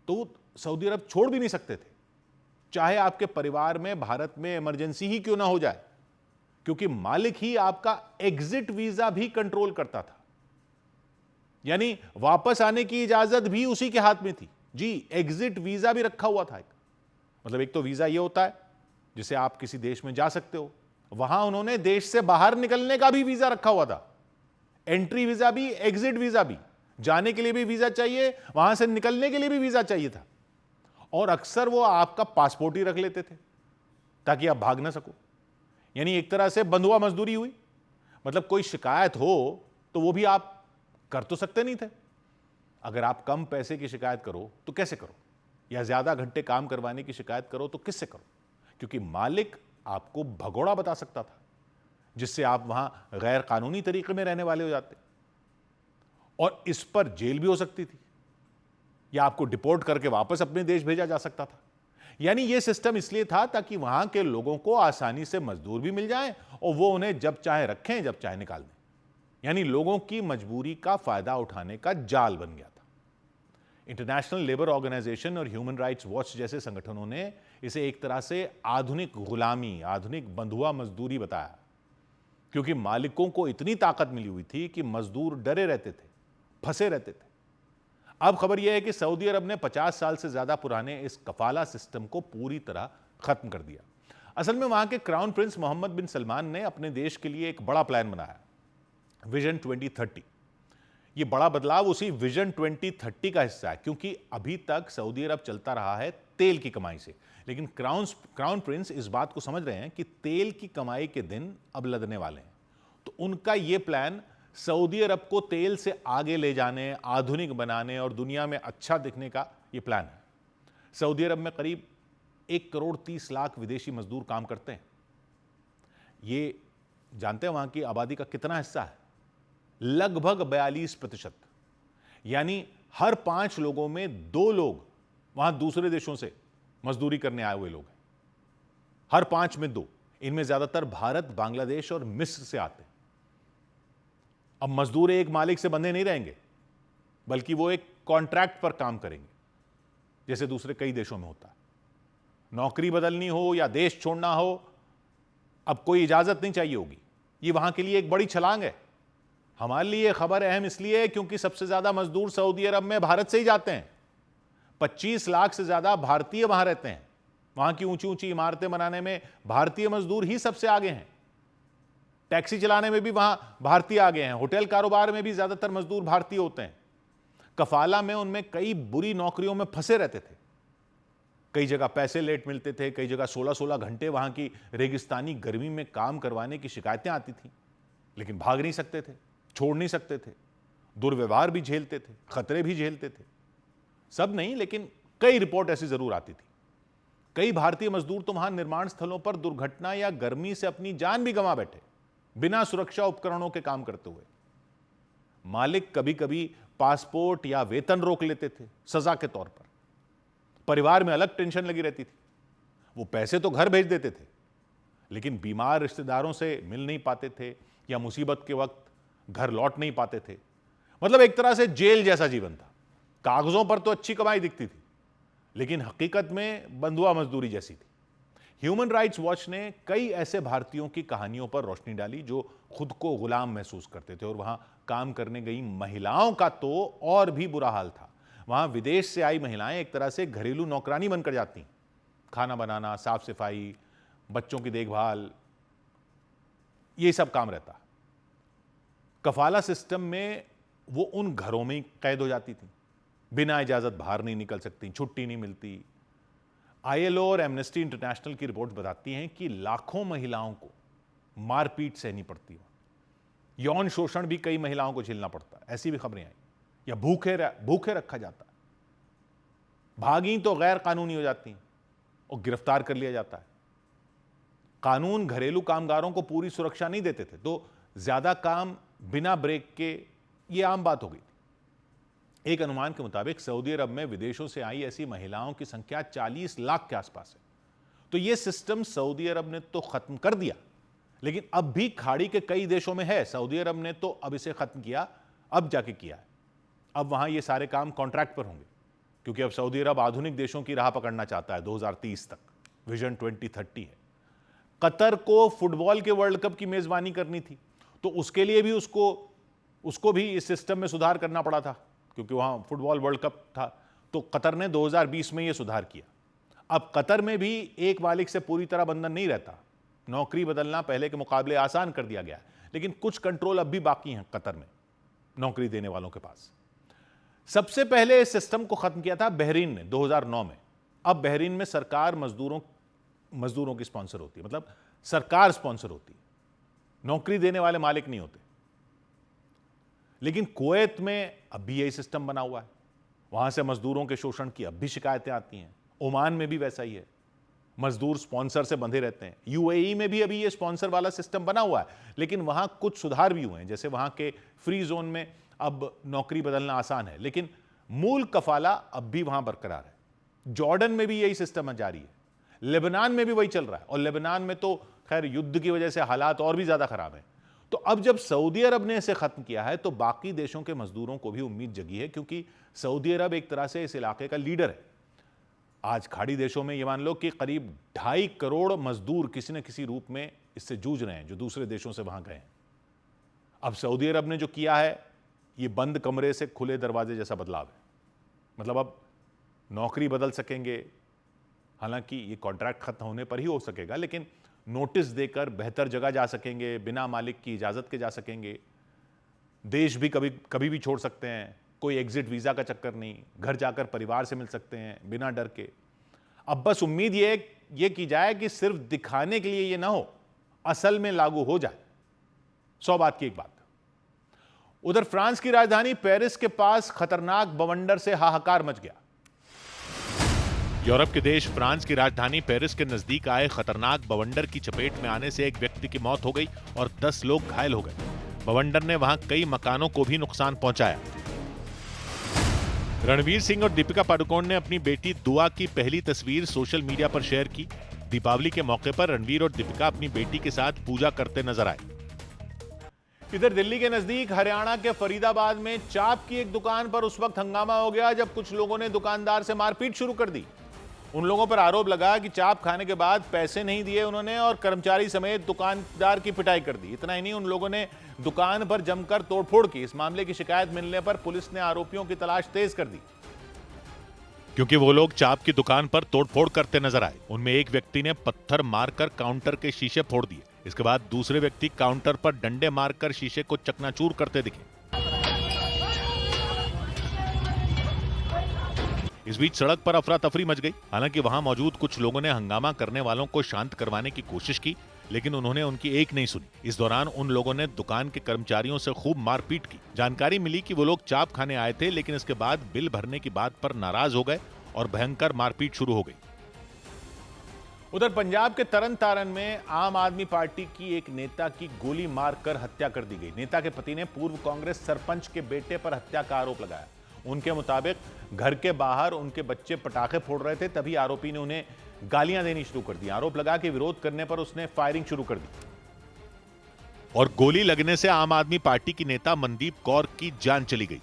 तो सऊदी अरब छोड़ भी नहीं सकते थे, चाहे आपके परिवार में भारत में इमरजेंसी ही क्यों ना हो जाए, क्योंकि मालिक ही आपका एग्जिट वीजा भी कंट्रोल करता था। यानी वापस आने की इजाजत भी उसी के हाथ में थी जी। एग्जिट वीजा भी रखा हुआ था। मतलब एक तो वीजा ये होता है जिसे आप किसी देश में जा सकते हो, वहां उन्होंने देश से बाहर निकलने का भी वीजा रखा हुआ था। एंट्री वीजा भी, एग्जिट वीजा भी, जाने के लिए भी वीजा चाहिए, वहां से निकलने के लिए भी वीजा चाहिए था। और अक्सर वो आपका पासपोर्ट ही रख लेते थे ताकि आप भाग ना सको। यानी एक तरह से बंधुआ मजदूरी हुई। मतलब कोई शिकायत हो तो वो भी आप कर तो सकते नहीं थे। अगर आप कम पैसे की शिकायत करो तो कैसे करो, या ज्यादा घंटे काम करवाने की शिकायत करो तो किससे करो, क्योंकि मालिक आपको भगोड़ा बता सकता था जिससे आप वहां गैर कानूनी तरीके में रहने वाले हो जाते, और इस पर जेल भी हो सकती थी, या आपको डिपोर्ट करके वापस अपने देश भेजा जा सकता था। यानी यह सिस्टम इसलिए था ताकि वहां के लोगों को आसानी से मजदूर भी मिल जाएं और वो उन्हें जब चाहे रखें जब चाहे निकाल दें। यानी लोगों की मजबूरी का फायदा उठाने का जाल बन गया था। इंटरनेशनल लेबर ऑर्गेनाइजेशन और ह्यूमन राइट्स वॉच जैसे संगठनों ने इसे एक तरह से आधुनिक गुलामी, आधुनिक बंधुआ मजदूरी बताया, क्योंकि मालिकों को इतनी ताकत मिली हुई थी कि मजदूर डरे रहते थे, फंसे रहते थे। अब खबर यह है कि सऊदी अरब ने 50 साल से ज्यादा पुराने इस कफाला सिस्टम को पूरी तरह खत्म कर दिया। असल में वहां के क्राउन प्रिंस मोहम्मद बिन सलमान ने अपने देश के लिए एक बड़ा प्लान बनाया, विजन 2030। ये बड़ा बदलाव उसी विजन 2030 का हिस्सा है, क्योंकि अभी तक सऊदी अरब चलता रहा है तेल की कमाई से, लेकिन क्राउन प्रिंस इस बात को समझ रहे हैं कि तेल की कमाई के दिन अब लदने वाले हैं। तो उनका यह प्लान सऊदी अरब को तेल से आगे ले जाने, आधुनिक बनाने और दुनिया में अच्छा दिखने का यह प्लान है। सऊदी अरब में करीब 1,30,00,000 विदेशी मजदूर काम करते हैं। ये जानते हैं वहां की आबादी का कितना हिस्सा है? लगभग 42%। यानी हर 5 लोगों में 2 लोग वहां दूसरे देशों से मजदूरी करने आए हुए लोग हैं। हर 5 में 2। इनमें ज्यादातर भारत, बांग्लादेश और मिस्र से आते हैं। अब मजदूर एक मालिक से बंधे नहीं रहेंगे, बल्कि वो एक कॉन्ट्रैक्ट पर काम करेंगे, जैसे दूसरे कई देशों में होता है। नौकरी बदलनी हो या देश छोड़ना हो, अब कोई इजाजत नहीं चाहिए होगी। ये वहां के लिए एक बड़ी छलांग है। हमारे लिए खबर अहम इसलिए है क्योंकि सबसे ज्यादा मजदूर सऊदी अरब में भारत से ही जाते हैं। 25 लाख से ज्यादा भारतीय वहां रहते हैं। वहां की ऊंची ऊंची इमारतें बनाने में भारतीय मजदूर ही सबसे आगे हैं। टैक्सी चलाने में भी वहां भारतीय आगे हैं। होटल कारोबार में भी ज्यादातर मजदूर भारतीय होते हैं। कफाला में उनमें कई बुरी नौकरियों में फंसे रहते थे। कई जगह पैसे लेट मिलते थे, कई जगह 16-16 घंटे वहां की रेगिस्तानी गर्मी में काम करवाने की शिकायतें आती थी, लेकिन भाग नहीं सकते थे, छोड़ नहीं सकते थे। दुर्व्यवहार भी झेलते थे, खतरे भी झेलते थे। सब नहीं, लेकिन कई रिपोर्ट ऐसी जरूर आती थी। कई भारतीय मजदूर तो वहां निर्माण स्थलों पर दुर्घटना या गर्मी से अपनी जान भी गंवा बैठे, बिना सुरक्षा उपकरणों के काम करते हुए। मालिक कभी कभी पासपोर्ट या वेतन रोक लेते थे सजा के तौर पर। परिवार में अलग टेंशन लगी रहती थी। वो पैसे तो घर भेज देते थे, लेकिन बीमार रिश्तेदारों से मिल नहीं पाते थे या मुसीबत के वक्त घर लौट नहीं पाते थे। मतलब एक तरह से जेल जैसा जीवन था। कागजों पर तो अच्छी कमाई दिखती थी, लेकिन हकीकत में बंधुआ मजदूरी जैसी थी। ह्यूमन राइट्स वॉच ने कई ऐसे भारतीयों की कहानियों पर रोशनी डाली जो खुद को गुलाम महसूस करते थे, और वहां काम करने गई महिलाओं का तो और भी बुरा हाल था। वहां विदेश से आई महिलाएं एक तरह से घरेलू नौकरानी बनकर जाती। खाना बनाना, साफ सफाई, बच्चों की देखभाल, ये सब काम रहता। कफाला सिस्टम में वो उन घरों में ही कैद हो जाती थी, बिना इजाजत बाहर नहीं निकल सकती, छुट्टी नहीं मिलती। ILO और एमनेस्टी इंटरनेशनल की रिपोर्ट बताती हैं कि लाखों महिलाओं को मारपीट सहनी पड़ती है। यौन शोषण भी कई महिलाओं को झेलना पड़ता है, ऐसी भी खबरें आई। या भूखे रखा जाता है। भागी तो गैर कानूनी हो जाती हैं और गिरफ्तार कर लिया जाता है। कानून घरेलू कामगारों को पूरी सुरक्षा नहीं देते थे, तो ज्यादा काम बिना ब्रेक के ये आम बात हो गई थी। एक अनुमान के मुताबिक सऊदी अरब में विदेशों से आई ऐसी महिलाओं की संख्या 40 लाख के आसपास है। तो ये सिस्टम सऊदी अरब ने तो खत्म कर दिया, लेकिन अब भी खाड़ी के कई देशों में है। सऊदी अरब ने तो अब इसे खत्म किया, अब जाके किया है। अब वहां ये सारे काम कॉन्ट्रैक्ट पर होंगे, क्योंकि अब सऊदी अरब आधुनिक देशों की राह पकड़ना चाहता है। 2030 तक विजन 2030 है। कतर को फुटबॉल के वर्ल्ड कप की मेजबानी करनी थी, तो उसके लिए भी उसको भी इस सिस्टम में सुधार करना पड़ा था, क्योंकि वहां फुटबॉल वर्ल्ड कप था। तो कतर ने 2020 में यह सुधार किया। अब कतर में भी एक मालिक से पूरी तरह बंधन नहीं रहता। नौकरी बदलना पहले के मुकाबले आसान कर दिया गया है, लेकिन कुछ कंट्रोल अब भी बाकी हैं कतर में नौकरी देने वालों के पास। सबसे पहले इस सिस्टम को खत्म किया था बहरीन ने 2009 में। अब बहरीन में सरकार मजदूरों की स्पॉन्सर होती है, मतलब सरकार स्पॉन्सर होती है, नौकरी देने वाले मालिक नहीं होते। लेकिन कुवैत में अब भी यही सिस्टम बना हुआ है। वहां से मजदूरों के शोषण की अब भी शिकायतें आती हैं। ओमान में भी वैसा ही है, मजदूर स्पॉन्सर से बंधे रहते हैं। यूएई में भी अभी ये स्पॉन्सर वाला सिस्टम बना हुआ है, लेकिन वहां कुछ सुधार भी हुए हैं। जैसे वहां के फ्री जोन में अब नौकरी बदलना आसान है, लेकिन मूल कफाला अब भी वहां बरकरार है। जॉर्डन में भी यही सिस्टम जारी है। लेबनान में भी वही चल रहा है, और लेबनान में तो खैर युद्ध की वजह से हालात और भी ज्यादा खराब हैं। तो अब जब सऊदी अरब ने इसे खत्म किया है, तो बाकी देशों के मजदूरों को भी उम्मीद जगी है, क्योंकि सऊदी अरब एक तरह से इस इलाके का लीडर है। आज खाड़ी देशों में ये मान लो कि करीब 2.5 करोड़ मजदूर किसी न किसी रूप में इससे जूझ रहे हैं, जो दूसरे देशों से वहां गए हैं। अब सऊदी अरब ने जो किया है, ये बंद कमरे से खुले दरवाजे जैसा बदलाव है। मतलब अब नौकरी बदल सकेंगे, हालांकि ये कॉन्ट्रैक्ट खत्म होने पर ही हो सकेगा, लेकिन नोटिस देकर बेहतर जगह जा सकेंगे, बिना मालिक की इजाजत के जा सकेंगे, देश भी कभी भी छोड़ सकते हैं, कोई एग्जिट वीजा का चक्कर नहीं, घर जाकर परिवार से मिल सकते हैं बिना डर के। अब बस उम्मीद ये की जाए कि सिर्फ दिखाने के लिए ये ना हो, असल में लागू हो जाए। 100 बात की एक बात। उधर फ्रांस की राजधानी पेरिस के पास खतरनाक बवंडर से हाहाकार मच गया। यूरोप के देश फ्रांस की राजधानी पेरिस के नजदीक आए खतरनाक बवंडर की चपेट में आने से एक व्यक्ति की मौत हो गई और 10 लोग घायल हो गए। बवंडर ने वहां कई मकानों को भी नुकसान पहुंचाया। रणवीर सिंह और दीपिका पादुकोण ने अपनी बेटी दुआ की पहली तस्वीर सोशल मीडिया पर शेयर की। दीपावली के मौके पर रणवीर और दीपिका अपनी बेटी के साथ पूजा करते नजर आए। इधर दिल्ली के नजदीक हरियाणा के फरीदाबाद में चाप की एक दुकान पर उस वक्त हंगामा हो गया जब कुछ लोगों ने दुकानदार से मारपीट शुरू कर दी। उन लोगों पर आरोप लगा कि चाप खाने के बाद पैसे नहीं दिए उन्होंने और कर्मचारी समेत दुकानदार की पिटाई कर दी। इतना ही नहीं, उन लोगों ने दुकान पर जमकर तोड़फोड़ की। इस मामले की शिकायत मिलने पर पुलिस ने आरोपियों की तलाश तेज कर दी, क्योंकि वो लोग चाप की दुकान पर तोड़फोड़ करते नजर आए। उनमें एक व्यक्ति ने पत्थर मारकर काउंटर के शीशे फोड़ दिए। इसके बाद दूसरे व्यक्ति काउंटर पर डंडे मारकर शीशे को चकनाचूर करते दिखे। इस बीच सड़क पर अफरा तफरी मच गई। हालांकि वहां मौजूद कुछ लोगों ने हंगामा करने वालों को शांत करवाने की कोशिश की, लेकिन उन्होंने उनकी एक नहीं सुनी। इस दौरान उन लोगों ने दुकान के कर्मचारियों से खूब मारपीट की। जानकारी मिली कि वो लोग चाप खाने आए थे, लेकिन इसके बाद बिल भरने की बात पर नाराज हो गए और भयंकर मारपीट शुरू हो गई। उधर पंजाब के तरन तारण में आम आदमी पार्टी की एक नेता की गोली मारकर हत्या कर दी गई। नेता के पति ने पूर्व कांग्रेस सरपंच के बेटे पर हत्या का आरोप लगाया। उनके मुताबिक घर के बाहर उनके बच्चे पटाखे फोड़ रहे थे, तभी आरोपी ने उन्हें गालियां देनी शुरू कर दी। आरोप लगा कि विरोध करने पर उसने फायरिंग शुरू कर दी और गोली लगने से आम आदमी पार्टी की नेता मनदीप कौर की जान चली गई।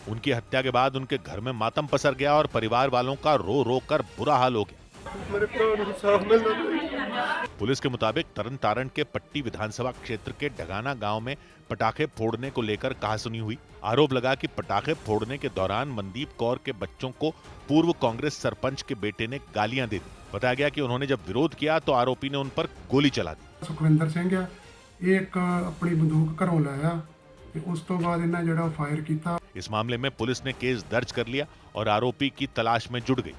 उनकी हत्या के बाद उनके घर में मातम पसर गया और परिवार वालों का रो रो कर बुरा हाल हो गया। पुलिस के मुताबिक तरन तारण के पट्टी विधानसभा क्षेत्र के ढगाना गांव में पटाखे फोड़ने को लेकर कहासुनी हुई। आरोप लगा कि पटाखे फोड़ने के दौरान मनदीप कौर के बच्चों को पूर्व कांग्रेस सरपंच के बेटे ने गालियां दे दी। बताया गया कि उन्होंने जब विरोध किया तो आरोपी ने उन पर गोली चला दी। सुखविंदर सिंह एक अपनी बंदूक घरों लाया, उस तो बाद इन्हें जड़ा फायर किया। इस मामले में पुलिस ने केस दर्ज कर लिया और आरोपी की तलाश में जुट गई।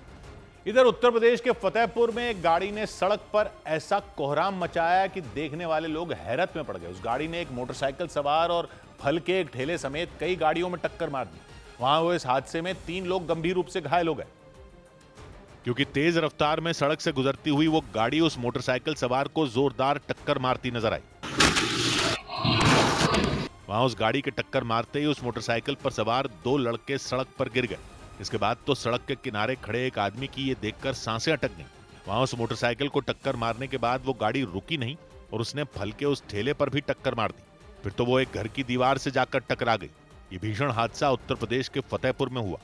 इधर उत्तर प्रदेश के फतेहपुर में एक गाड़ी ने सड़क पर ऐसा कोहराम मचाया कि देखने वाले लोग हैरत में पड़ गए। उस गाड़ी ने एक मोटरसाइकिल सवार और फल के एक ठेले समेत कई गाड़ियों में टक्कर मार दी। वहां हुए इस हादसे में 3 लोग गंभीर रूप से घायल हो गए, क्योंकि तेज रफ्तार में सड़क से गुजरती हुई वो गाड़ी उस मोटरसाइकिल सवार को जोरदार टक्कर मारती नजर आई। वहां उस गाड़ी के टक्कर मारते ही उस मोटरसाइकिल पर सवार 2 लड़के सड़क पर गिर गए। इसके बाद तो सड़क के किनारे खड़े एक आदमी की ये देखकर सांसें अटक गईं। वहां उस मोटरसाइकिल को टक्कर मारने के बाद वो गाड़ी रुकी नहीं और उसने फल के उस ठेले पर भी टक्कर मार दी। फिर तो वो एक घर की दीवार से जाकर टकरा गई। ये भीषण हादसा उत्तर प्रदेश के फतेहपुर में हुआ।